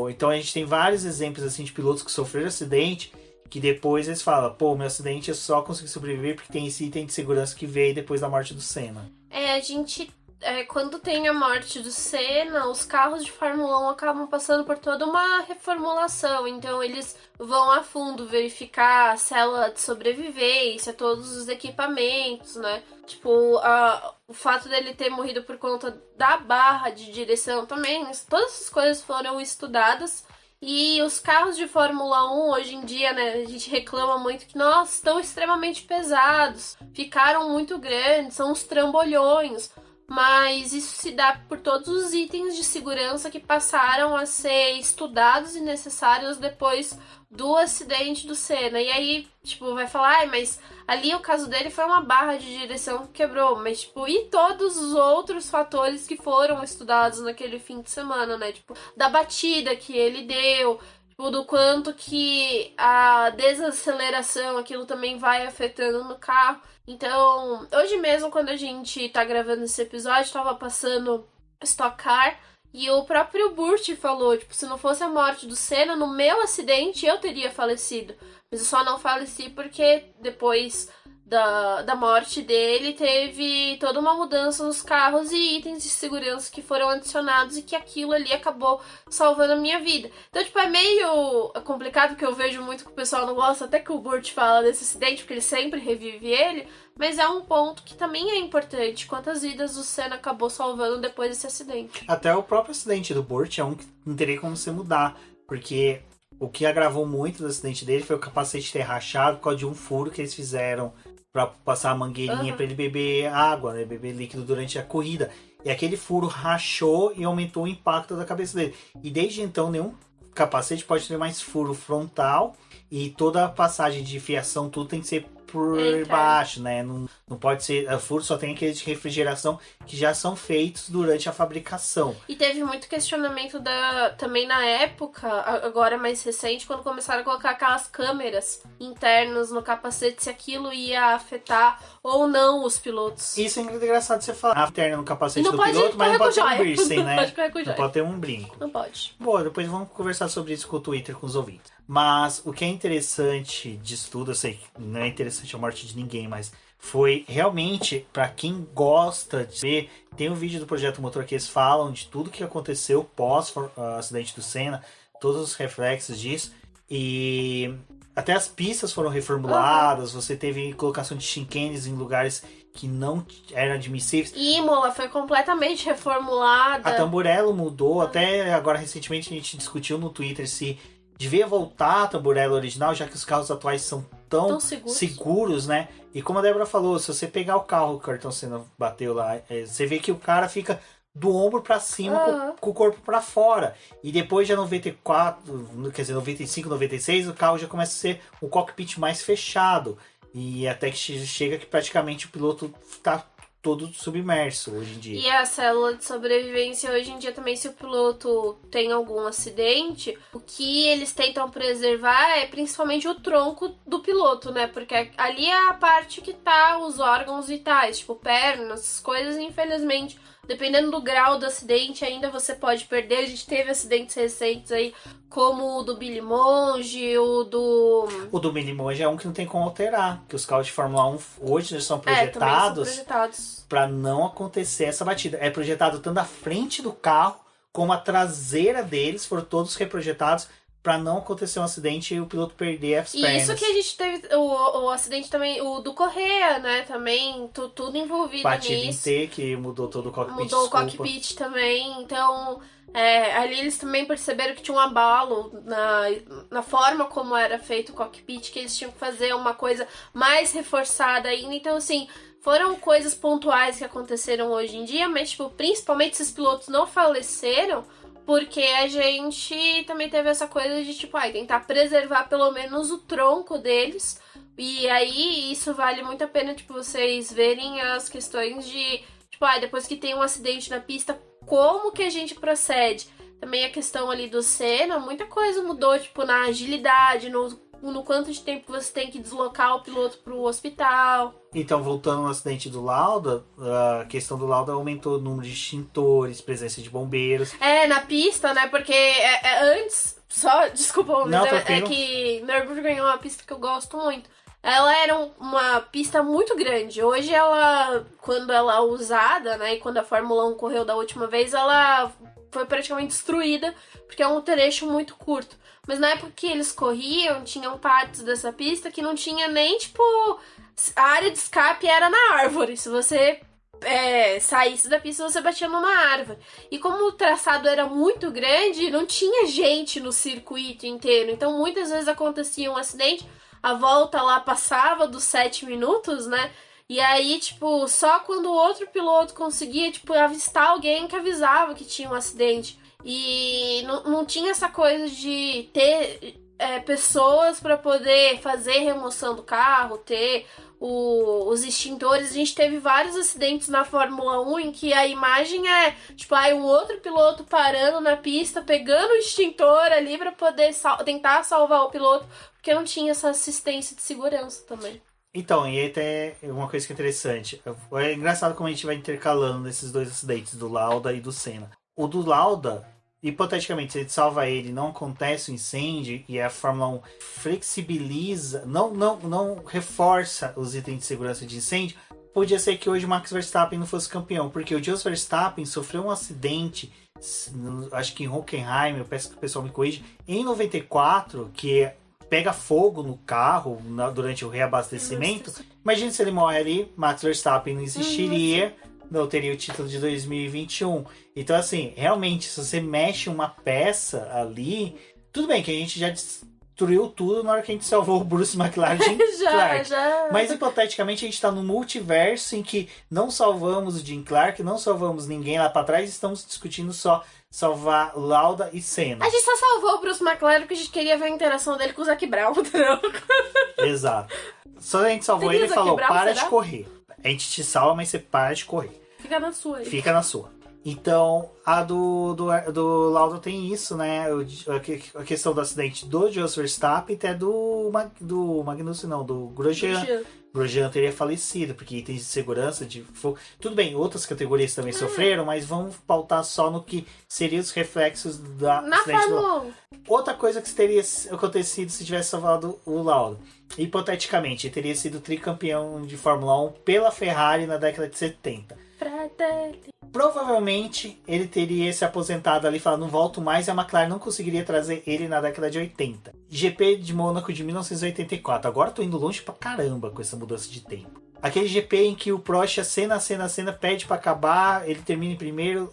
Então a gente tem vários exemplos assim de pilotos que sofreram acidente, que depois eles falam, pô, meu acidente eu só consegui sobreviver porque tem esse item de segurança que veio depois da morte do Senna. A gente... quando tem a morte do Senna, os carros de Fórmula 1 acabam passando por toda uma reformulação. Então eles vão a fundo verificar a célula de sobrevivência, todos os equipamentos, né? Tipo, o fato dele ter morrido por conta da barra de direção também. Todas essas coisas foram estudadas. E os carros de Fórmula 1, hoje em dia, né, a gente reclama muito que, nossa, estão extremamente pesados, ficaram muito grandes, são uns trambolhões. Mas isso se dá por todos os itens de segurança que passaram a ser estudados e necessários depois do acidente do Senna. E aí, tipo, vai falar, mas ali o caso dele foi uma barra de direção que quebrou. Mas, tipo, e todos os outros fatores que foram estudados naquele fim de semana, né? Tipo, da batida que ele deu. do quanto que a desaceleração, aquilo também vai afetando no carro. Então, hoje mesmo, quando a gente tá gravando esse episódio, tava passando Stock Car, e o próprio Burt falou, tipo, se não fosse a morte do Senna, no meu acidente eu teria falecido. Mas eu só não faleci porque depois da morte dele teve toda uma mudança nos carros e itens de segurança que foram adicionados e que aquilo ali acabou salvando a minha vida. Então, tipo, é meio complicado porque eu vejo muito que o pessoal não gosta, até que o Burt fala desse acidente, porque ele sempre revive ele, mas é um ponto que também é importante. Quantas vidas o Senna acabou salvando depois desse acidente? Até o próprio acidente do Burt é um que não teria como você mudar, porque o que agravou muito do acidente dele foi o capacete ter rachado por causa de um furo que eles fizeram para passar a mangueirinha para ele beber água, né, beber líquido durante a corrida. E aquele furo rachou e aumentou o impacto da cabeça dele. E desde então nenhum capacete pode ter mais furo frontal e toda a passagem de fiação, tudo tem que ser por baixo, né? Não pode ser. A furo só tem aqueles de refrigeração que já são feitos durante a fabricação. E teve muito questionamento também na época, agora mais recente, quando começaram a colocar aquelas câmeras internas no capacete, se aquilo ia afetar ou não os pilotos. Isso é engraçado você falar. A interna no capacete do pode piloto, mas não pode ter um joia. piercing, né? Não pode ter um brinco. Não pode. Bom, depois vamos conversar sobre isso com o Twitter, com os ouvintes. Mas o que é interessante disso tudo, eu sei que não é interessante a morte de ninguém, mas foi realmente, para quem gosta de ver, tem um vídeo do Projeto Motor que eles falam de tudo que aconteceu pós acidente do Senna, todos os reflexos disso, e até as pistas foram reformuladas, você teve colocação de chicanes em lugares que não eram admissíveis. Imola foi completamente reformulada. A Tamburello mudou, até agora recentemente a gente discutiu no Twitter se devia voltar a Tamburello original, já que os carros atuais são tão seguros, né? E como a Débora falou, se você pegar o carro que o Ayrton Senna bateu lá, você vê que o cara fica do ombro pra cima com o corpo pra fora. E depois de 94, quer dizer, 95, 96, o carro já começa a ser o cockpit mais fechado. E até que chega que praticamente o piloto tá todo submerso hoje em dia. E a célula de sobrevivência hoje em dia também, se o piloto tem algum acidente, o que eles tentam preservar é principalmente o tronco do piloto, né? Porque ali é a parte que tá os órgãos vitais, tipo pernas, coisas, infelizmente, dependendo do grau do acidente, ainda você pode perder. A gente teve acidentes recentes aí, como o do Billy Monge, o do Billy Monge é um que não tem como alterar, que os carros de Fórmula 1 hoje já são projetados para não acontecer essa batida. É projetado tanto a frente do carro como a traseira deles, foram todos reprojetados para não acontecer um acidente e o piloto perder as pernas. E isso que a gente teve, o acidente também, o do Correa, né, também, tudo envolvido Batida nisso. Batida em T, que mudou todo o cockpit. Mudou o cockpit também, então ali eles também perceberam que tinha um abalo na forma como era feito o cockpit, que eles tinham que fazer uma coisa mais reforçada ainda, então assim, foram coisas pontuais que aconteceram hoje em dia, mas tipo, principalmente esses pilotos não faleceram, porque a gente também teve essa coisa de, tipo, tentar preservar pelo menos o tronco deles. E aí, isso vale muito a pena, tipo, vocês verem as questões de, tipo, depois que tem um acidente na pista, como que a gente procede? Também a questão ali do Senna, muita coisa mudou, tipo, na agilidade, no quanto de tempo você tem que deslocar o piloto pro hospital. Então, voltando no acidente do Lauda, a questão do Lauda aumentou o número de extintores, presença de bombeiros. Na pista, né? Porque antes, desculpa, mas é que Nürburgring é uma pista que eu gosto muito. Ela era uma pista muito grande. Hoje quando ela é usada, né, e quando a Fórmula 1 correu da última vez, ela foi praticamente destruída, porque é um trecho muito curto. Mas na época que eles corriam, tinham partes dessa pista que não tinha nem, tipo, a área de escape era na árvore. Se você saísse da pista, você batia numa árvore. E como o traçado era muito grande, não tinha gente no circuito inteiro. Então, muitas vezes acontecia um acidente, a volta lá passava dos 7 minutos, né? E aí, tipo, só quando o outro piloto conseguia, tipo, avistar alguém que avisava que tinha um acidente. E não tinha essa coisa de ter pessoas para poder fazer remoção do carro, ter os extintores. A gente teve vários acidentes na Fórmula 1 em que a imagem é, tipo, um outro piloto parando na pista, pegando o extintor ali pra poder tentar salvar o piloto, porque não tinha essa assistência de segurança também. Então, e aí até uma coisa que é interessante. É engraçado como a gente vai intercalando nesses dois acidentes, do Lauda e do Senna. O do Lauda, hipoteticamente, se ele salva ele, não acontece o incêndio e a Fórmula 1 flexibiliza, não reforça os itens de segurança de incêndio, podia ser que hoje o Max Verstappen não fosse campeão, porque o Jos Verstappen sofreu um acidente, acho que em Hockenheim, eu peço que o pessoal me corrija, em 94, que pega fogo no carro durante o reabastecimento. Imagina se ele morre ali, Max Verstappen não existiria, não teria o título de 2021. Então, assim, realmente, se você mexe uma peça ali, tudo bem que a gente já destruiu tudo na hora que a gente salvou o Bruce McLaren de Jim Clark. Mas, hipoteticamente, a gente está no multiverso em que não salvamos o Jim Clark, não salvamos ninguém lá para trás, estamos discutindo só salvar Lauda e Senna. A gente só salvou o Bruce McLaren porque a gente queria ver a interação dele com o Zac Brown, entendeu? Exato. Só a gente salvou ele e falou, para de correr. A gente te salva, mas você para de correr. Fica na sua aí. Fica na sua. Então, a do Lauda tem isso, né? A questão do acidente do Jos Verstappen até do Magnussen, não, do Grosjean. Grosjean teria falecido, porque itens de segurança de fogo. Tudo bem, outras categorias também sofreram, mas vamos pautar só no que seriam os reflexos da acidente do... Outra coisa que teria acontecido se tivesse salvado o Lauda. Hipoteticamente, ele teria sido tricampeão de Fórmula 1 pela Ferrari na década de 70. Provavelmente ele teria se aposentado ali e falado, não volto mais, e a McLaren não conseguiria trazer ele na década de 80. GP de Mônaco de 1984. Agora tô indo longe pra caramba com essa mudança de tempo. Aquele GP em que o Prost, cena, pede pra acabar, ele termina em primeiro,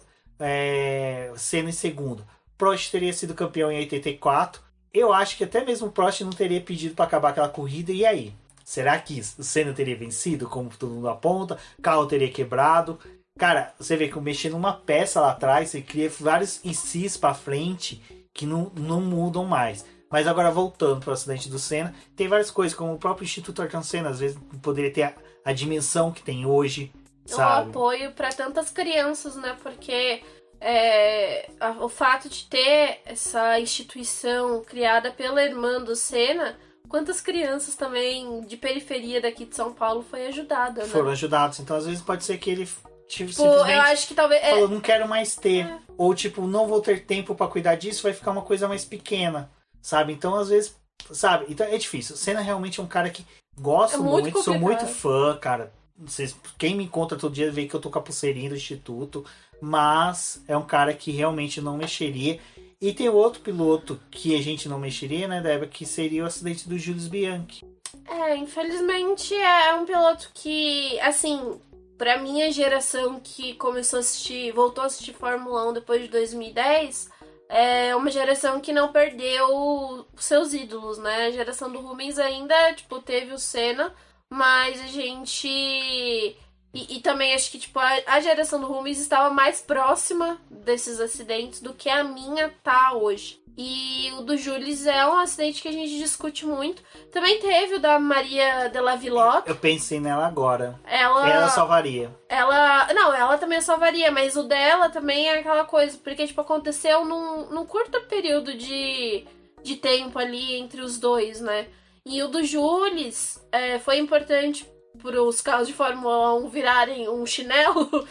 Senna em segundo. Prost teria sido campeão em 84. Eu acho que até mesmo o Prost não teria pedido pra acabar aquela corrida, e aí? Será que o Senna teria vencido, como todo mundo aponta? O carro teria quebrado? Cara, você vê que mexer numa peça lá atrás, você cria vários ICs pra frente que não mudam mais. Mas agora, voltando para o acidente do Senna, tem várias coisas, como o próprio Instituto Ayrton Senna, às vezes poderia ter a dimensão que tem hoje, sabe? O apoio para tantas crianças, né? Porque o fato de ter essa instituição criada pela irmã do Senna, quantas crianças também de periferia daqui de São Paulo foi ajudada, né? Foram ajudados, então às vezes pode ser que ele eu acho que talvez falou, não quero mais ter, ou tipo, não vou ter tempo pra cuidar disso, vai ficar uma coisa mais pequena, sabe? Então às vezes, sabe? Então é difícil. O Senna realmente é um cara que gosto muito, sou muito fã, cara. Quem me encontra todo dia vê que eu tô com a pulseirinha do Instituto, mas é um cara que realmente não mexeria. E tem outro piloto que a gente não mexeria, né, Débora, que seria o acidente do Jules Bianchi. Infelizmente é um piloto que, assim, pra minha geração que voltou a assistir Fórmula 1 depois de 2010, é uma geração que não perdeu seus ídolos, né? A geração do Rubens ainda, tipo, teve o Senna, mas a gente... E também acho que, tipo, a geração do Rubens estava mais próxima desses acidentes do que a minha tá hoje. E o do Jules é um acidente que a gente discute muito. Também teve o da Maria Delavilotte. Eu pensei nela agora. Ela salvaria. Ela também salvaria, mas o dela também é aquela coisa, porque, tipo, aconteceu num curto período de tempo ali entre os dois, né? E o do Jules foi importante para os carros de Fórmula 1 virarem um chinelo,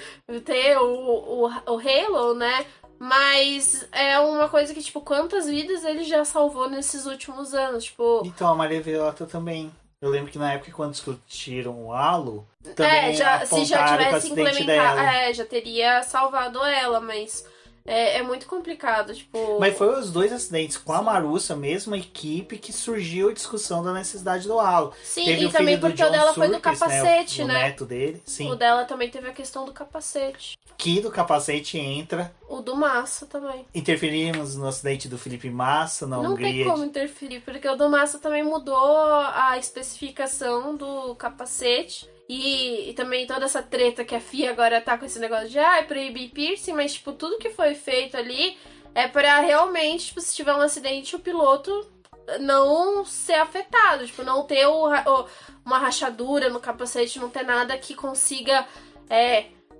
ter o Halo, né? Mas é uma coisa que, tipo, quantas vidas ele já salvou nesses últimos anos, tipo... Então, a Maria Velota também. Eu lembro que na época, quando discutiram o halo, também se já tivesse implementado, já teria salvado ela, mas... É muito complicado, tipo... Mas foi os dois acidentes com a Marussia, mesma equipe, que surgiu a discussão da necessidade do halo. Sim, teve e também porque o dela foi do Surtees, capacete, né? O neto dele, sim. O dela também teve a questão do capacete. Que do capacete entra... O do Massa também. Interferimos no acidente do Felipe Massa na Hungria. Não tem como interferir, porque o do Massa também mudou a especificação do capacete. E também toda essa treta que a FIA agora tá com esse negócio de proibir piercing, mas, tipo, tudo que foi feito ali é pra realmente, tipo, se tiver um acidente, o piloto não ser afetado, tipo, não ter uma rachadura no capacete, não ter nada que consiga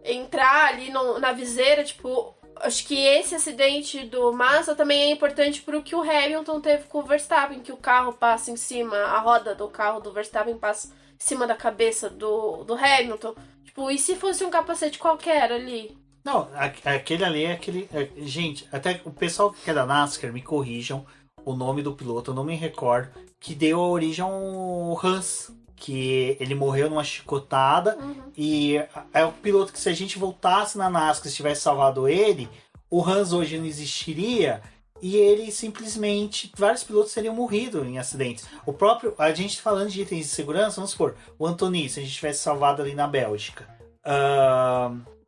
entrar ali na viseira, tipo. Acho que esse acidente do Massa também é importante pro que o Hamilton teve com o Verstappen, que o carro passa em cima, a roda do carro do Verstappen passa em cima da cabeça do Hamilton. Tipo, e se fosse um capacete qualquer ali? Não, aquele ali é aquele... gente, até o pessoal que é da NASCAR, me corrijam o nome do piloto, eu não me recordo, que deu a origem ao Hans, que ele morreu numa chicotada, e é o piloto que, se a gente voltasse na NASCAR e tivesse salvado ele, o Hans hoje não existiria, e ele simplesmente, vários pilotos teriam morrido em acidentes. O próprio, a gente falando de itens de segurança, vamos supor, o Antoni, se a gente tivesse salvado ali na Bélgica,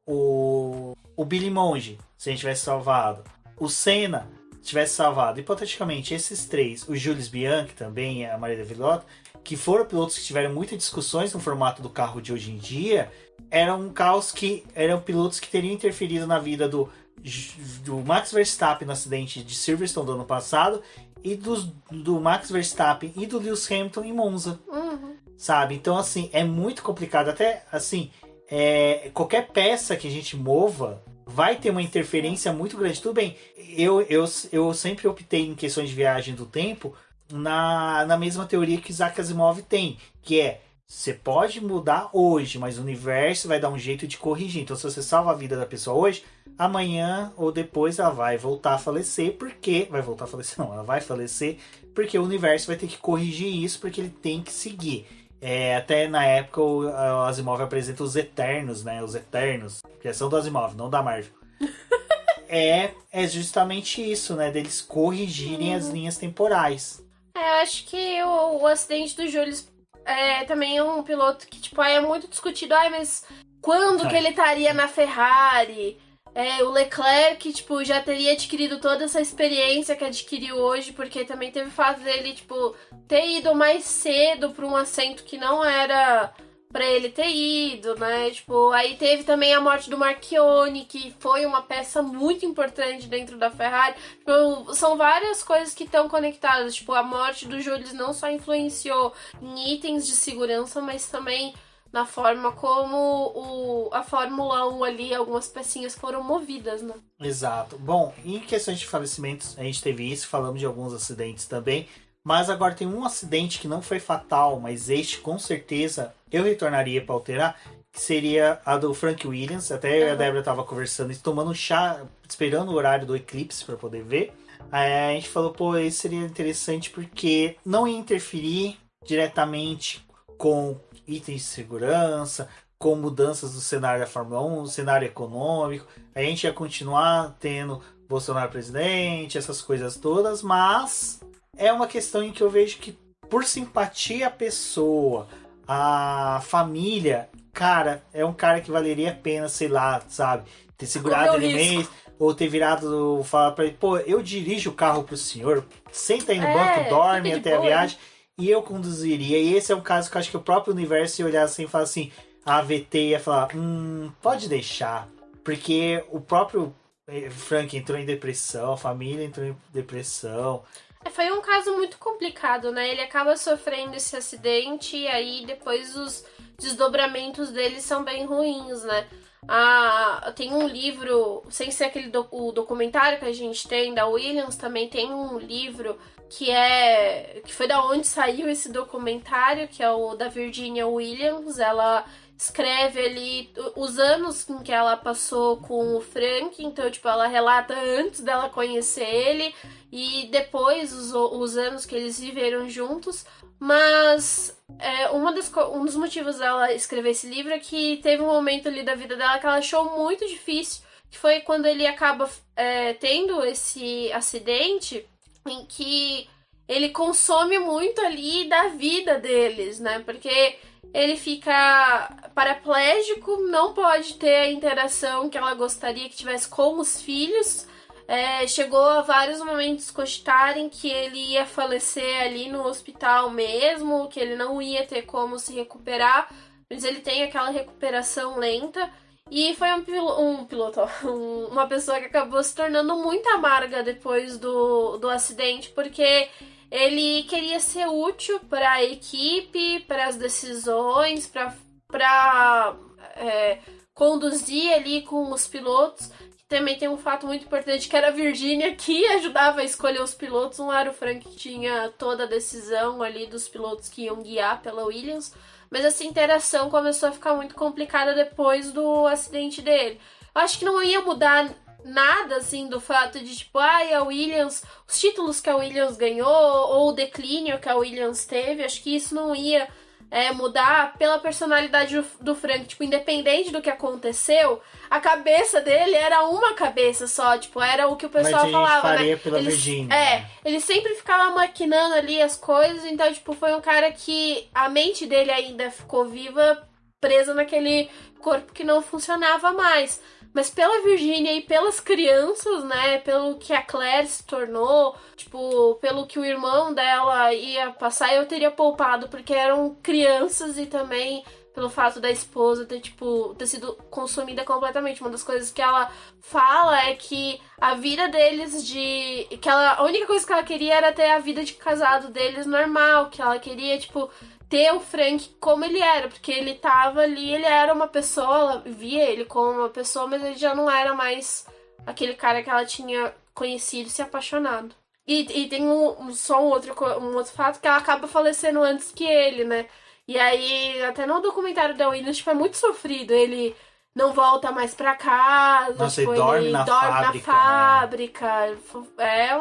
o Billy Monge, se a gente tivesse salvado, o Senna tivesse salvado, hipoteticamente, esses três, o Jules Bianchi também, a Maria Villotta, que foram pilotos que tiveram muitas discussões no formato do carro de hoje em dia, eram pilotos que teriam interferido na vida do Max Verstappen no acidente de Silverstone do ano passado e do Max Verstappen e do Lewis Hamilton em Monza. Sabe? Então, assim, é muito complicado. Até, assim, qualquer peça que a gente mova vai ter uma interferência muito grande. Tudo bem, eu sempre optei em questões de viagem do tempo na mesma teoria que Isaac Asimov tem, que é, você pode mudar hoje, mas o universo vai dar um jeito de corrigir. Então, se você salva a vida da pessoa hoje, amanhã ou depois ela vai voltar a falecer, porque... Vai voltar a falecer? Não, ela vai falecer, porque o universo vai ter que corrigir isso, porque ele tem que seguir. Até na época o Asimov apresenta os Eternos, né? Os Eternos, que são do Asimov, não da Marvel. É justamente isso, né? Deles corrigirem as linhas temporais. Eu acho que o acidente do Jules também é um piloto que, tipo, é muito discutido. Mas quando que ele estaria na Ferrari? O Leclerc, tipo, já teria adquirido toda essa experiência que adquiriu hoje, porque também teve o fato dele, tipo, ter ido mais cedo para um assento que não era pra ele ter ido, né? Tipo, aí teve também a morte do Marchione, que foi uma peça muito importante dentro da Ferrari. Tipo, são várias coisas que estão conectadas. Tipo, a morte do Jules não só influenciou em itens de segurança, mas também na forma como a Fórmula 1 ali, algumas pecinhas foram movidas, né? Exato. Bom, em questões de falecimentos, a gente teve isso, falamos de alguns acidentes também, mas agora tem um acidente que não foi fatal, mas este com certeza eu retornaria para alterar, que seria a do Frank Williams. Até eu e a Débora tava conversando e tomando um chá, esperando o horário do eclipse para poder ver. Aí a gente falou, pô, isso seria interessante porque não ia interferir diretamente com itens de segurança, com mudanças do cenário da Fórmula 1, do cenário econômico. A gente ia continuar tendo Bolsonaro presidente, essas coisas todas, mas é uma questão em que eu vejo que, por simpatia à pessoa, a família, cara, é um cara que valeria a pena, sei lá, sabe, ter segurado ele mês, ou ter virado, falar pra ele, pô, eu dirijo o carro pro senhor, senta aí no banco, dorme até a viagem, e eu conduziria. E esse é um caso que eu acho que o próprio universo ia olhar assim e falar assim, a AVT ia falar, pode deixar, porque o próprio Frank entrou em depressão, a família entrou em depressão. Foi um caso muito complicado, né? Ele acaba sofrendo esse acidente e aí depois os desdobramentos dele são bem ruins, né? Tem um livro, sem ser o documentário que a gente tem da Williams, também tem um livro que foi da onde saiu esse documentário, que é o da Virginia Williams. Ela escreve ali os anos em que ela passou com o Frank, então, tipo, ela relata antes dela conhecer ele e depois os anos que eles viveram juntos. Mas um dos motivos dela escrever esse livro é que teve um momento ali da vida dela que ela achou muito difícil, que foi quando ele acaba tendo esse acidente em que ele consome muito ali da vida deles, né? Porque ele fica paraplégico, não pode ter a interação que ela gostaria que tivesse com os filhos. Chegou a vários momentos cogitarem que ele ia falecer ali no hospital mesmo, que ele não ia ter como se recuperar, mas ele tem aquela recuperação lenta. E foi uma pessoa que acabou se tornando muito amarga depois do acidente, porque ele queria ser útil para a equipe, para as decisões, para conduzir ali com os pilotos. Também tem um fato muito importante, que era a Virginia que ajudava a escolher os pilotos, não era o Frank que tinha toda a decisão ali dos pilotos que iam guiar pela Williams. Mas essa interação começou a ficar muito complicada depois do acidente dele. Eu acho que não ia mudar nada, assim, do fato de, tipo, a Williams, os títulos que a Williams ganhou, ou o declínio que a Williams teve, acho que isso não ia mudar pela personalidade do Frank. Tipo, independente do que aconteceu, a cabeça dele era uma cabeça só, tipo, era o que o pessoal falava, né? Pela Virginia, ele sempre ficava maquinando ali as coisas, então, tipo, foi um cara que a mente dele ainda ficou viva, presa naquele corpo que não funcionava mais. Mas pela Virginia e pelas crianças, né, pelo que a Claire se tornou, tipo, pelo que o irmão dela ia passar, eu teria poupado, porque eram crianças e também pelo fato da esposa ter sido consumida completamente. Uma das coisas que ela fala é que a vida deles a única coisa que ela queria era ter a vida de casado deles normal, que ela queria, tipo, ter o Frank como ele era, porque ele tava ali, ele era uma pessoa, ela via ele como uma pessoa, mas ele já não era mais aquele cara que ela tinha conhecido e se apaixonado. E tem um outro fato, que ela acaba falecendo antes que ele, né? E aí, até no documentário da Williams, tipo, é muito sofrido. Ele não volta mais pra casa. Nossa, tipo, ele dorme na fábrica. Né? É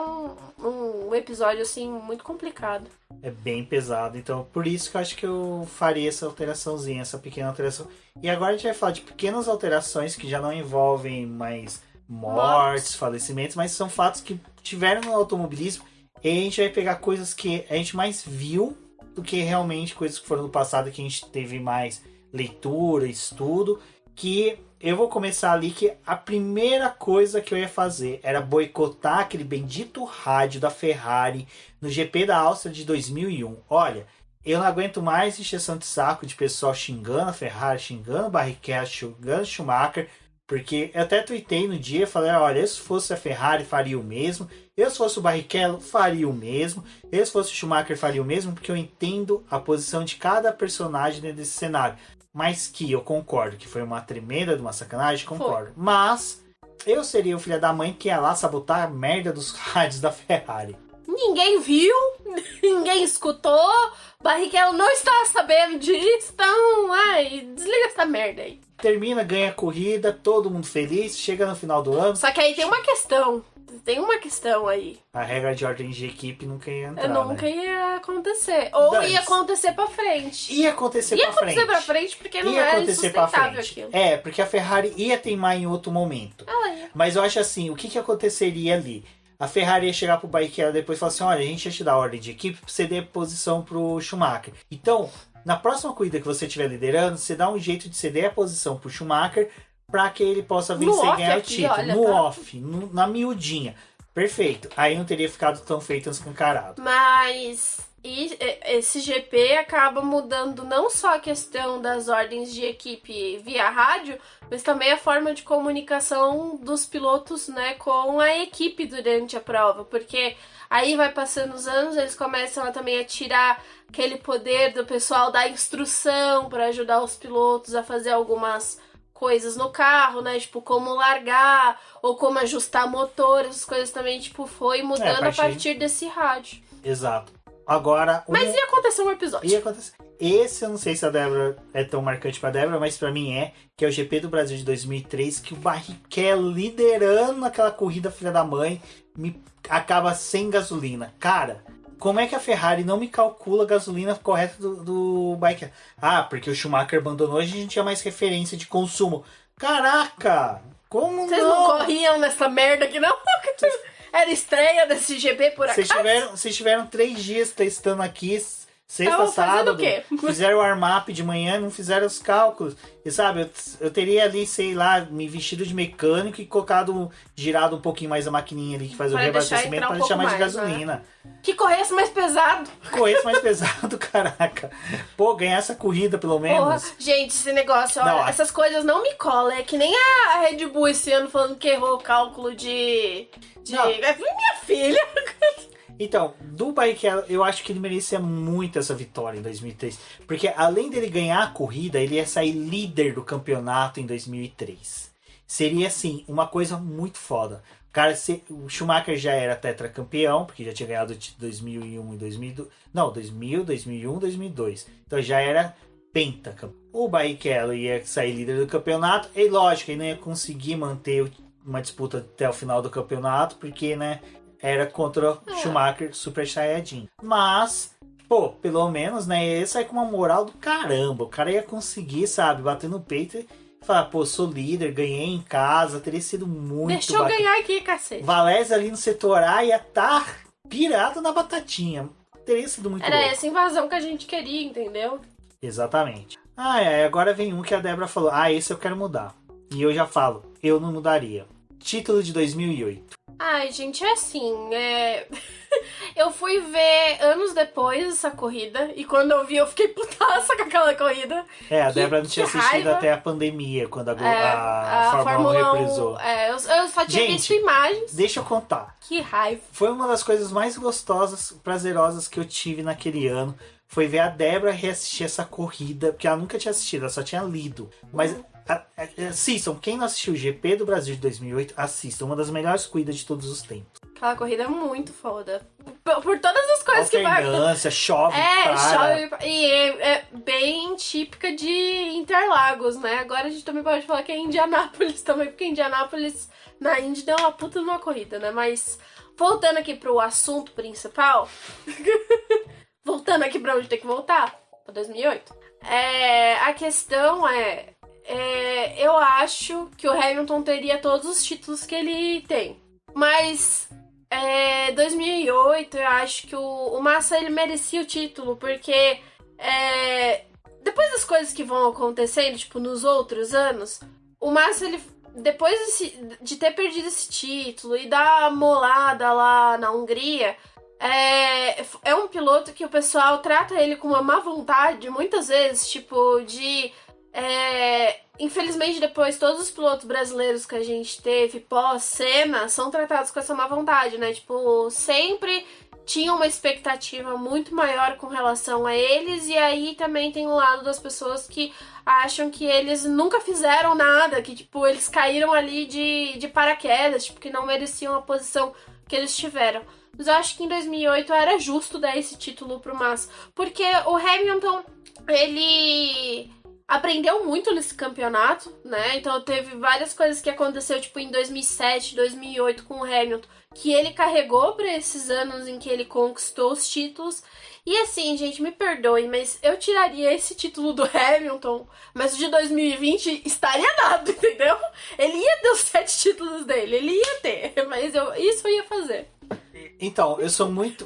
um episódio, assim, muito complicado. É bem pesado. Então, por isso que eu acho que eu faria essa alteraçãozinha, essa pequena alteração. E agora a gente vai falar de pequenas alterações que já não envolvem mais mortes, falecimentos, mas são fatos que tiveram no automobilismo. E a gente vai pegar coisas que a gente mais viu do que realmente coisas que foram no passado, que a gente teve mais leitura, estudo, que eu vou começar ali, que a primeira coisa que eu ia fazer era boicotar aquele bendito rádio da Ferrari no GP da Áustria de 2001. Olha, eu não aguento mais encheção de saco de pessoal xingando a Ferrari, xingando o Barrichello, xingando o Schumacher, porque eu até tuitei no dia, falei, olha, eu se fosse a Ferrari faria o mesmo, eu se fosse o Barrichello faria o mesmo, eu se fosse o Schumacher faria o mesmo, porque eu entendo a posição de cada personagem dentro desse cenário. Mas que eu concordo que foi uma tremenda de uma sacanagem, concordo. Foi. Mas eu seria o filho da mãe que ia lá sabotar a merda dos rádios da Ferrari. Ninguém viu, ninguém escutou, Barrichello não estava sabendo disso, então, desliga essa merda aí. Termina, ganha a corrida, todo mundo feliz, chega no final do ano. Só que aí tem uma questão aí. A regra de ordem de equipe nunca ia entrar, nunca ia acontecer. Ou ia acontecer pra frente. Ia acontecer pra frente porque não era insustentável aquilo. Porque a Ferrari ia teimar em outro momento. Ela ia. Mas eu acho assim, o que aconteceria ali? A Ferrari ia chegar pro Barrichello depois e falar assim, olha, a gente ia te dar a ordem de equipe pra você dar posição pro Schumacher. Então, na próxima corrida que você estiver liderando, você dá um jeito de ceder a posição pro Schumacher para que ele possa vencer e ganhar o título. Off, na miudinha. Perfeito. Aí não teria ficado tão feito escancarado. Mas esse GP acaba mudando não só a questão das ordens de equipe via rádio, mas também a forma de comunicação dos pilotos, né, com a equipe durante a prova. Porque aí vai passando os anos, eles começam também a tirar aquele poder do pessoal da instrução para ajudar os pilotos a fazer algumas coisas no carro, né? Tipo, como largar ou como ajustar motor, essas coisas também, tipo, foi mudando a partir desse rádio. Exato. Agora... Mas ia acontecer um episódio. Ia acontecer. Esse eu não sei se a Débora é tão marcante pra Débora, mas pra mim que é o GP do Brasil de 2003, que o Barrichello liderando aquela corrida filha da mãe, acaba sem gasolina. Cara, como é que a Ferrari não me calcula a gasolina correta do Barrichello? Porque o Schumacher abandonou e a gente não tinha mais referência de consumo. Caraca! Como Vocês não corriam nessa merda aqui, não? Era estreia desse GP por acaso? Vocês tiveram 3 dias testando aqui, sexta, sábado. Fizeram o warm-up de manhã, não fizeram os cálculos. E sabe, eu teria ali, sei lá, me vestido de mecânico e girado um pouquinho mais a maquininha ali que faz o reabastecimento para deixar mais de gasolina. Né? Que corresse mais pesado. Corresse mais pesado, caraca. Pô, ganhar essa corrida pelo menos. Porra, gente, esse negócio, olha, essas coisas não me colam. É que nem a Red Bull esse ano falando que errou o cálculo de... Minha filha... Então, do Barrichello, eu acho que ele merecia muito essa vitória em 2003. Porque além dele ganhar a corrida, ele ia sair líder do campeonato em 2003. Seria, assim, uma coisa muito foda. O Schumacher já era tetracampeão, porque já tinha ganhado de 2001 e 2002. Não, 2000, 2001, 2002. Então já era pentacampeão. O Barrichello ia sair líder do campeonato. E lógico, ele não ia conseguir manter uma disputa até o final do campeonato, porque, né, era contra o Schumacher Super Saiyajin. Mas, pô, pelo menos, né, ia sair com uma moral do caramba. O cara ia conseguir, sabe, bater no peito e falar, pô, sou líder, ganhei em casa, teria sido muito Deixa eu ganhar aqui, cacete. Valese ali no setor A ia estar pirado na batatinha. Teria sido muito Era louco. essa invasão que a gente queria, entendeu? Exatamente. Agora vem um que a Débora falou. Esse eu quero mudar. E eu já falo, eu não mudaria. Título de 2008. Ai, gente, é assim, eu fui ver anos depois essa corrida, e quando eu vi, eu fiquei putaça com aquela corrida. A Débora não tinha assistido raiva. até a pandemia, quando a Fórmula 1 reprisou. Eu só tinha visto imagens. Deixa eu contar. Que raiva. Foi uma das coisas mais gostosas, prazerosas que eu tive naquele ano. Foi ver a Débora reassistir essa corrida, porque ela nunca tinha assistido, ela só tinha lido. Mas assistam, quem não assistiu o GP do Brasil de 2008, assistam, uma das melhores corridas de todos os tempos. Aquela corrida é muito foda. Por todas as coisas que vai... chove, chove. E é bem típica de Interlagos, né? Agora a gente também pode falar que é Indianápolis também, porque Indianápolis na Indy deu uma puta numa corrida, né? Mas voltando aqui pro assunto principal... Voltando aqui pra onde tem que voltar, pra 2008. A questão eu acho que o Hamilton teria todos os títulos que ele tem. Mas 2008 eu acho que o Massa ele merecia o título, porque depois das coisas que vão acontecendo, tipo, nos outros anos, o Massa ele, depois de ter perdido esse título e dar molada lá na Hungria, é um piloto que o pessoal trata ele com uma má vontade, muitas vezes, tipo, infelizmente, depois, todos os pilotos brasileiros que a gente teve pós-Senna são tratados com essa má vontade, né? Tipo, sempre tinha uma expectativa muito maior com relação a eles, e aí também tem o lado das pessoas que acham que eles nunca fizeram nada, que, tipo, eles caíram ali de paraquedas, tipo, que não mereciam a posição que eles tiveram. Mas eu acho que em 2008 era justo dar esse título pro Massa, porque o Hamilton, ele aprendeu muito nesse campeonato, né? Então teve várias coisas que aconteceu, tipo, em 2007, 2008 com o Hamilton, que ele carregou pra esses anos em que ele conquistou os títulos. E assim, gente, me perdoem, mas eu tiraria esse título do Hamilton, mas o de 2020 estaria dado, entendeu? Ele ia ter os 7 títulos dele, ele ia ter, mas isso eu ia fazer. Então,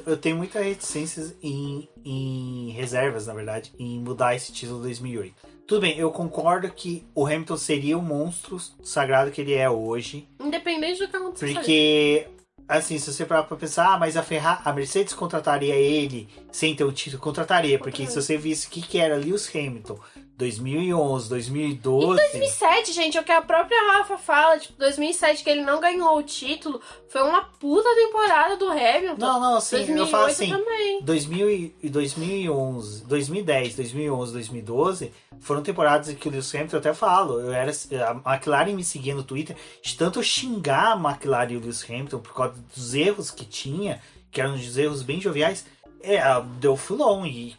eu tenho muita reticência em reservas, na verdade, em mudar esse título 2008. Tudo bem, eu concordo que o Hamilton seria o monstro sagrado que ele é hoje. Independente do que acontecer. Porque, assim, se você parar pra pensar, mas a Mercedes contrataria ele sem ter o título? Contrataria, porque se você visse o que era Lewis Hamilton, 2011, 2012... Em 2007, gente, é o que a própria Rafa fala, tipo, 2007, que ele não ganhou o título, foi uma puta temporada do Hamilton. Não, assim, eu falo assim, também. 2011, 2010, 2011, 2012, foram temporadas em que o Lewis Hamilton, eu até falo, a McLaren me seguia no Twitter, de tanto xingar a McLaren e o Lewis Hamilton por causa dos erros que tinha, que eram uns erros bem joviais, deu fulon, e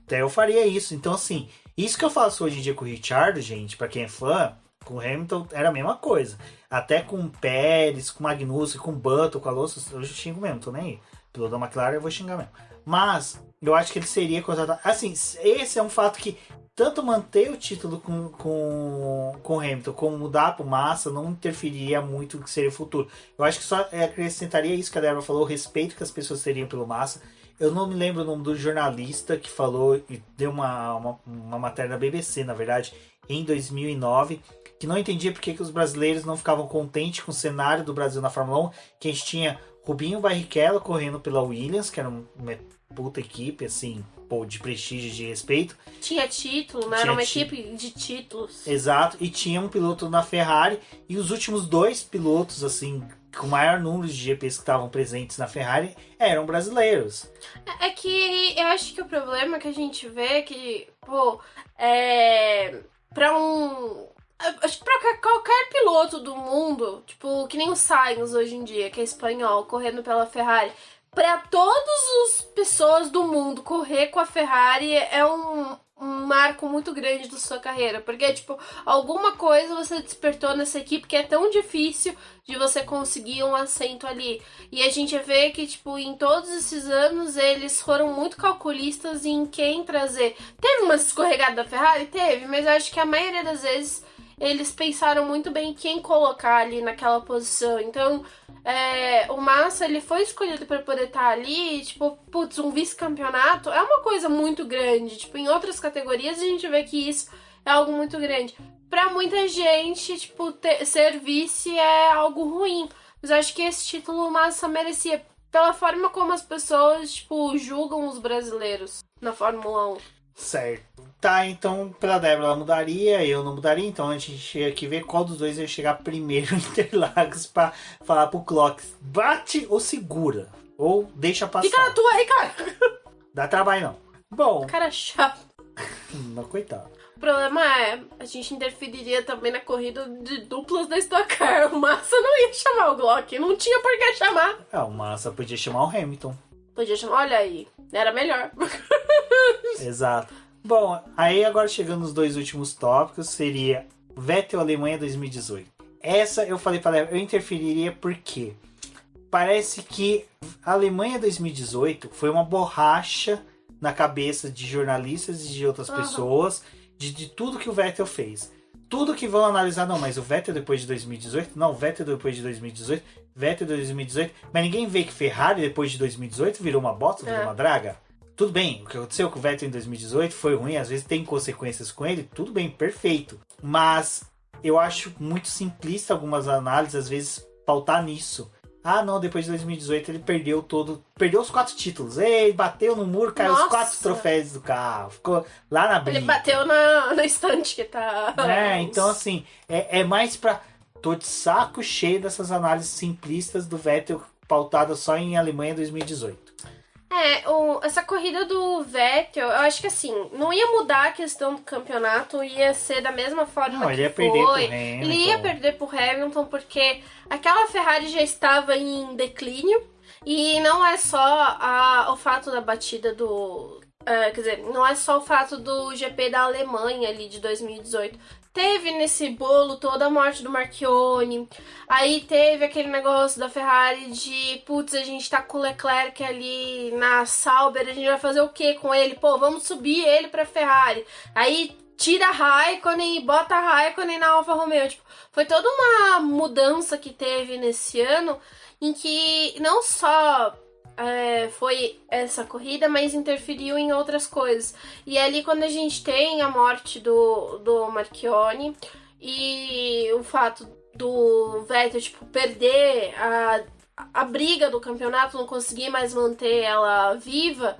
até eu faria isso. Então, assim, isso que eu faço hoje em dia com o Ricciardo, gente, pra quem é fã, com o Hamilton era a mesma coisa. Até com o Pérez, com o Magnussen, com o Button, com o Alonso, eu xingo mesmo, tô nem aí. Pelo da McLaren eu vou xingar mesmo. Mas, eu acho que ele seria contratado. Assim, esse é um fato que tanto manter o título com o Hamilton como mudar pro Massa não interferiria muito no que seria o futuro. Eu acho que só acrescentaria isso que a Débora falou, o respeito que as pessoas teriam pelo Massa. Eu não me lembro o nome do jornalista que falou e deu uma matéria na BBC, na verdade, em 2009, que não entendia porque que os brasileiros não ficavam contentes com o cenário do Brasil na Fórmula 1, que a gente tinha Rubinho Barrichello correndo pela Williams, que era uma puta equipe, assim, de prestígio, de respeito. Tinha título, né? Era uma equipe de títulos. Exato, e tinha um piloto na Ferrari, e os últimos 2 pilotos, assim, o maior número de GPs que estavam presentes na Ferrari eram brasileiros. É que eu acho que o problema que a gente vê é que, pô, acho que pra qualquer piloto do mundo, tipo, que nem o Sainz hoje em dia, que é espanhol, correndo pela Ferrari, pra todas as pessoas do mundo correr com a Ferrari é um marco muito grande da sua carreira, porque, tipo, alguma coisa você despertou nessa equipe que é tão difícil de você conseguir um assento ali. E a gente vê que, tipo, em todos esses anos eles foram muito calculistas em quem trazer. Teve uma escorregada da Ferrari? Teve, mas eu acho que a maioria das vezes eles pensaram muito bem quem colocar ali naquela posição. Então, o Massa, ele foi escolhido para poder estar ali, tipo, putz, um vice-campeonato é uma coisa muito grande. Tipo, em outras categorias a gente vê que isso é algo muito grande. Pra muita gente, tipo, ser vice é algo ruim. Mas eu acho que esse título o Massa merecia, pela forma como as pessoas, tipo, julgam os brasileiros na Fórmula 1. Certo. Tá, então pela Débora ela mudaria, eu não mudaria, então a gente chega aqui e vê qual dos dois vai chegar primeiro em Interlagos pra falar pro Clocks. Bate ou segura? Ou deixa passar? Fica na tua aí, cara! Dá trabalho não. Bom. Cara chato. Não, coitado. O problema é, a gente interferiria também na corrida de duplas da Stock Car. O Massa não ia chamar o Glock, não tinha por que chamar. O Massa podia chamar o Hamilton. Podia chamar, olha aí, era melhor. Exato. Bom, aí agora chegando nos dois últimos tópicos, seria Vettel Alemanha 2018. Essa eu falei para ela, eu interferiria porque parece que a Alemanha 2018 foi uma borracha na cabeça de jornalistas e de outras pessoas de tudo que o Vettel fez. Tudo que vão analisar, não, mas o Vettel depois de 2018, não, o Vettel depois de 2018, Vettel 2018, mas ninguém vê que Ferrari depois de 2018 virou uma bosta, virou uma draga. Tudo bem, o que aconteceu com o Vettel em 2018 foi ruim, às vezes tem consequências com ele, tudo bem, perfeito. Mas eu acho muito simplista algumas análises, às vezes, pautar nisso. Ah, não, depois de 2018 ele perdeu os 4 títulos. Ei, bateu no muro, caiu os 4 troféus do carro, ficou lá na briga. Ele bateu na estante que tá... Então assim, é mais pra... Tô de saco cheio dessas análises simplistas do Vettel pautadas só em Alemanha 2018. Essa corrida do Vettel, eu acho que assim, não ia mudar a questão do campeonato, ia ser da mesma forma que ele ia foi. Perder pro Hamilton. Ele ia perder pro Hamilton porque aquela Ferrari já estava em declínio e não é só o fato da batida do... quer dizer, não é só o fato do GP da Alemanha ali de 2018. Teve nesse bolo toda a morte do Marchione. Aí teve aquele negócio da Ferrari de... Putz, a gente tá com o Leclerc ali na Sauber. A gente vai fazer o que com ele? Pô, vamos subir ele pra Ferrari. Aí tira a Raikkonen e bota a Raikkonen na Alfa Romeo. Tipo, foi toda uma mudança que teve nesse ano em que não só... foi essa corrida, mas interferiu em outras coisas. E ali quando a gente tem a morte do Marchione e o fato do Vettel, tipo, perder a briga do campeonato, não conseguir mais manter ela viva,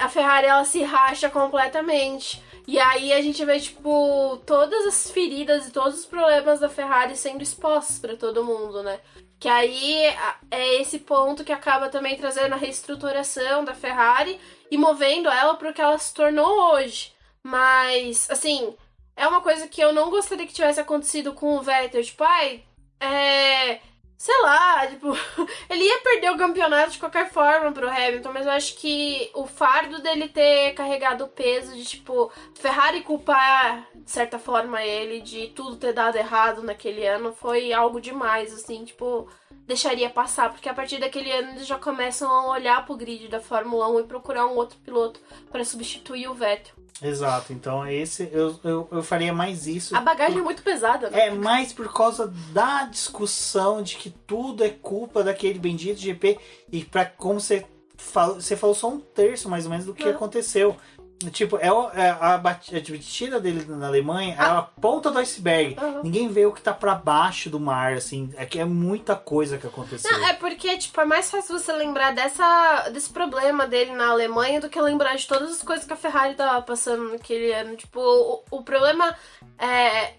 a Ferrari, ela se racha completamente. E aí a gente vê, tipo, todas as feridas e todos os problemas da Ferrari sendo expostos pra todo mundo, né? Que aí é esse ponto que acaba também trazendo a reestruturação da Ferrari e movendo ela para o que ela se tornou hoje. Mas, assim, é uma coisa que eu não gostaria que tivesse acontecido com o Vettel. Tipo, sei lá, tipo, ele ia perder o campeonato de qualquer forma pro Hamilton, mas eu acho que o fardo dele ter carregado o peso de, tipo, Ferrari culpar, de certa forma, ele de tudo ter dado errado naquele ano foi algo demais, assim, tipo, deixaria passar, porque a partir daquele ano eles já começam a olhar pro grid da Fórmula 1 e procurar um outro piloto para substituir o Vettel. Exato, então eu faria mais isso. A bagagem é muito pesada, né? É mais por causa da discussão de que tudo é culpa daquele bendito GP e como você falou só um terço mais ou menos do que aconteceu. Tipo, a batida dele na Alemanha é a ponta do iceberg. Ninguém vê o que tá pra baixo do mar, assim. É que é muita coisa que aconteceu. Não, é porque, tipo, é mais fácil você lembrar desse problema dele na Alemanha do que lembrar de todas as coisas que a Ferrari tava passando naquele ano. Tipo, o problema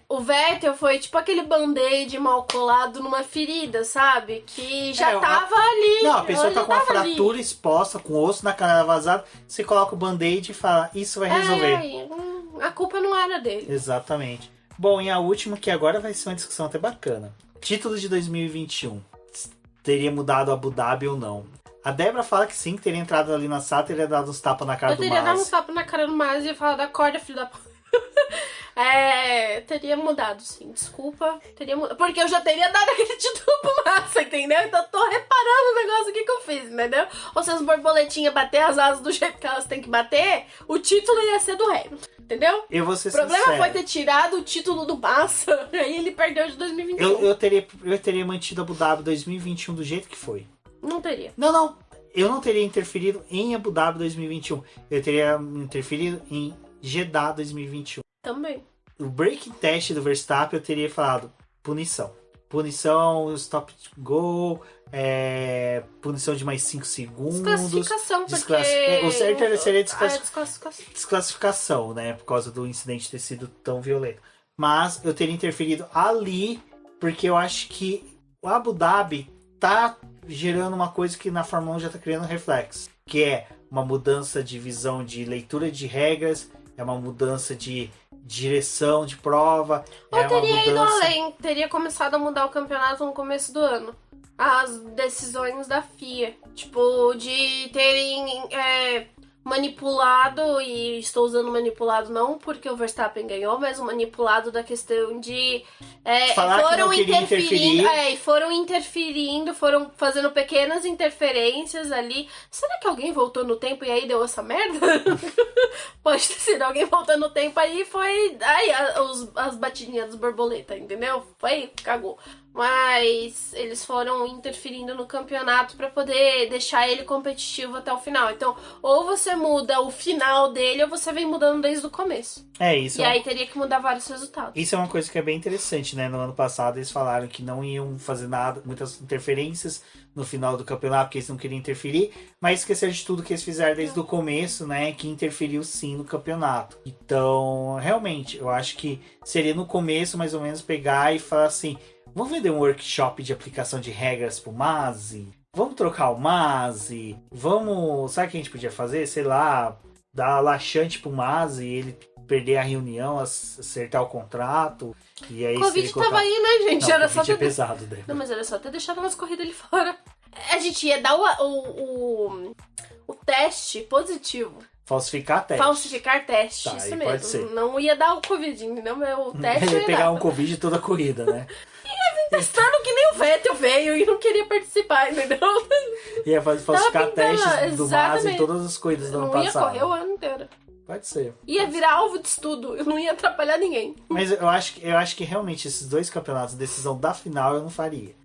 o Vettel foi tipo aquele band-aid mal colado numa ferida, sabe? Que já tava ali. Não, a pessoa tá com uma fratura exposta, com o osso na canela vazado, você coloca o band-aid e fala, isso vai resolver. A culpa não era dele. Exatamente. Bom, e a última, que agora vai ser uma discussão até bacana. Título de 2021. Teria mudado Abu Dhabi ou não? A Débora fala que sim, que teria entrado ali na sala e teria dado uns tapas na cara do Masi. Eu teria dado uns tapas na cara do Masi e ia falar, acorda, filho da p... teria mudado, sim. Desculpa, teria mudado. Porque eu já teria dado aquele título pro Massa, entendeu? Então eu tô reparando o negócio aqui que eu fiz, entendeu? Ou se as borboletinhas bater as asas do jeito que elas têm que bater, o título ia ser do Hamilton, entendeu? Eu vou ser o problema sincero. foi ter tirado o título do Massa, aí ele perdeu de 2021. Eu teria mantido Abu Dhabi 2021 do jeito que foi. Não teria. Não. Eu não teria interferido em Abu Dhabi 2021. Eu teria interferido em Jeddah 2021. Também. O breaking test do Verstappen eu teria falado punição. Punição, stop go, punição de mais 5 segundos. Desclassificação, porque... O certo seria desclassificação. Desclassificação, né? Por causa do incidente ter sido tão violento. Mas eu teria interferido ali, porque eu acho que o Abu Dhabi tá gerando uma coisa que na Fórmula 1 já tá criando reflexo. Que é uma mudança de visão de leitura de regras, é uma mudança de direção de prova. Ou teria ido além, teria começado a mudar o campeonato no começo do ano. As decisões da FIA. Tipo, de terem manipulado, e estou usando manipulado não porque o Verstappen ganhou, mas o manipulado da questão de foram interferindo, foram fazendo pequenas interferências ali. Será que alguém voltou no tempo e aí deu essa merda? Pode ter sido alguém voltando no tempo aí, foi as batidinhas dos borboleta, entendeu? Foi, cagou. Mas eles foram interferindo no campeonato para poder deixar ele competitivo até o final. Então, ou você muda o final dele, ou você vem mudando desde o começo. Isso. E aí teria que mudar vários resultados. Isso é uma coisa que é bem interessante, né? No ano passado eles falaram que não iam fazer nada, muitas interferências no final do campeonato, porque eles não queriam interferir, mas esqueceram de tudo que eles fizeram desde o começo, né? Que interferiu sim no campeonato. Então, realmente, eu acho que seria no começo, mais ou menos, pegar e falar assim: vamos vender um workshop de aplicação de regras pro Masi? Vamos trocar o Masi? Vamos... Sabe o que a gente podia fazer? Sei lá, dar laxante pro Masi e ele perder a reunião, acertar o contrato. E aí, o Covid tava aí, né, gente? Não, era o só Covid é pesado, né? Não, mas era só ter deixado umas corridas ali fora. A gente ia dar o teste positivo. Falsificar teste. Falsificar teste, Tá, isso pode mesmo. ser. Não ia dar o Covid, entendeu? O teste ia pegar um Covid toda a corrida, né? Testando que nem o Vettel veio e não queria participar, entendeu? Ia falsificar testes do Masi e todas as coisas do ano passado. Não ia correr o ano inteiro. Pode ser. Ia virar alvo de estudo, eu não ia atrapalhar ninguém. Mas eu acho que realmente esses dois campeonatos, decisão da final, eu não faria.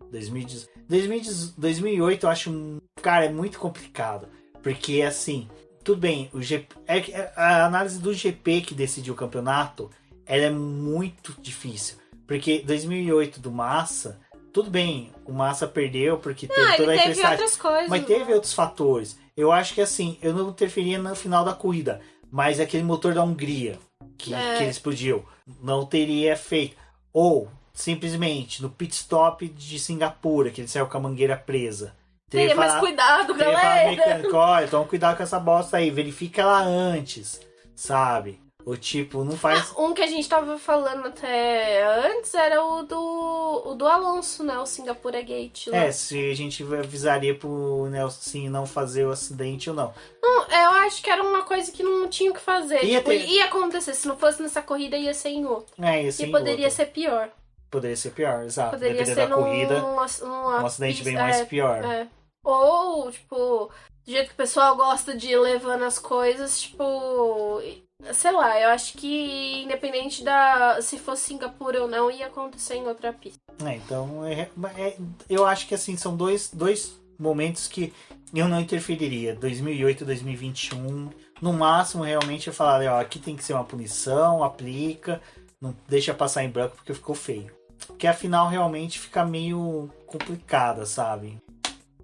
2008 eu acho, cara, é muito complicado. Porque, assim, tudo bem, a análise do GP que decidiu o campeonato, ela é muito difícil. Porque 2008 do Massa, tudo bem, o Massa perdeu porque teve toda a teve outras coisas. Mas teve outros fatores. Eu acho que, assim, eu não interferia no final da corrida. Mas aquele motor da Hungria que ele explodiu não teria feito. Ou, simplesmente, no pit stop de Singapura, que ele saiu com a mangueira presa. Teria mais cuidado, galera! Mecânico, olha, toma cuidado com essa bosta aí, verifica ela antes, sabe? O tipo, não faz... Um que a gente tava falando até antes era o do Alonso, né? O Singapura Gate. Lá. Se a gente avisaria pro Nelson não fazer o acidente ou não. Não, eu acho que era uma coisa que não tinha o que fazer. Ia acontecer. Se não fosse nessa corrida, ia ser em outra. Ia ser e poderia ser pior. Poderia ser pior, exato. Poderia Dependendo ser da corrida, um acidente bem mais pior. Ou, tipo, do jeito que o pessoal gosta de ir levando as coisas, tipo... Sei lá, eu acho que independente se fosse Singapura ou não, ia acontecer em outra pista. Então, eu acho que assim, são dois momentos que eu não interferiria. 2008 e 2021 No máximo, realmente, eu falar, ó, aqui tem que ser uma punição, aplica, não deixa passar em branco porque ficou feio. Porque a final realmente fica meio complicada, sabe?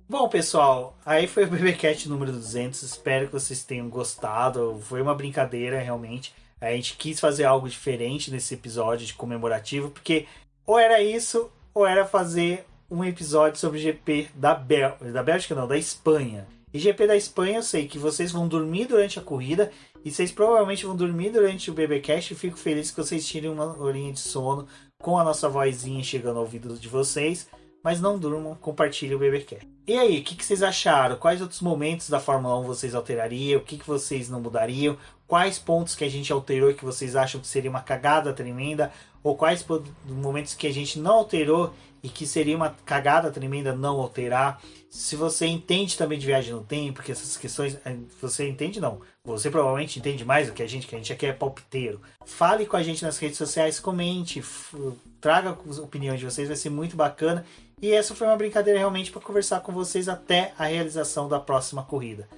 Bom, pessoal, aí foi o BBcast número 200. Espero que vocês tenham gostado. Foi uma brincadeira, realmente. A gente quis fazer algo diferente nesse episódio de comemorativo, porque ou era isso, ou era fazer um episódio sobre o GP da Bélgica, não, da Espanha. E GP da Espanha, eu sei que vocês vão dormir durante a corrida, e vocês provavelmente vão dormir durante o BBcast. E fico feliz que vocês tirem uma horinha de sono com a nossa vozinha chegando ao ouvido de vocês. Mas não durmam, compartilhem o BBcast. E aí, o que vocês acharam? Quais outros momentos da Fórmula 1 vocês alterariam? O que vocês não mudariam? Quais pontos que a gente alterou que vocês acham que seria uma cagada tremenda? Ou quais momentos que a gente não alterou e que seria uma cagada tremenda não alterar? Se você entende também de viagem no tempo, porque essas questões... Você entende? Não. Você provavelmente entende mais do que a gente aqui é palpiteiro. Fale com a gente nas redes sociais, comente, traga a opinião de vocês, vai ser muito bacana. E essa foi uma brincadeira realmente para conversar com vocês até a realização da próxima corrida.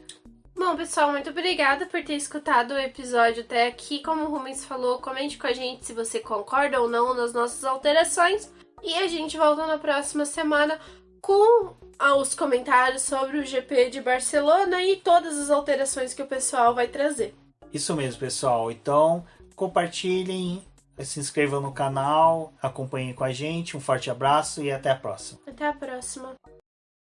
Bom, pessoal, muito obrigada por ter escutado o episódio até aqui. Como o Rubens falou, comente com a gente se você concorda ou não nas nossas alterações. E a gente volta na próxima semana com os comentários sobre o GP de Barcelona e todas as alterações que o pessoal vai trazer. Isso mesmo, pessoal. Então, compartilhem, se inscrevam no canal, acompanhem com a gente. Um forte abraço e até a próxima. Até a próxima.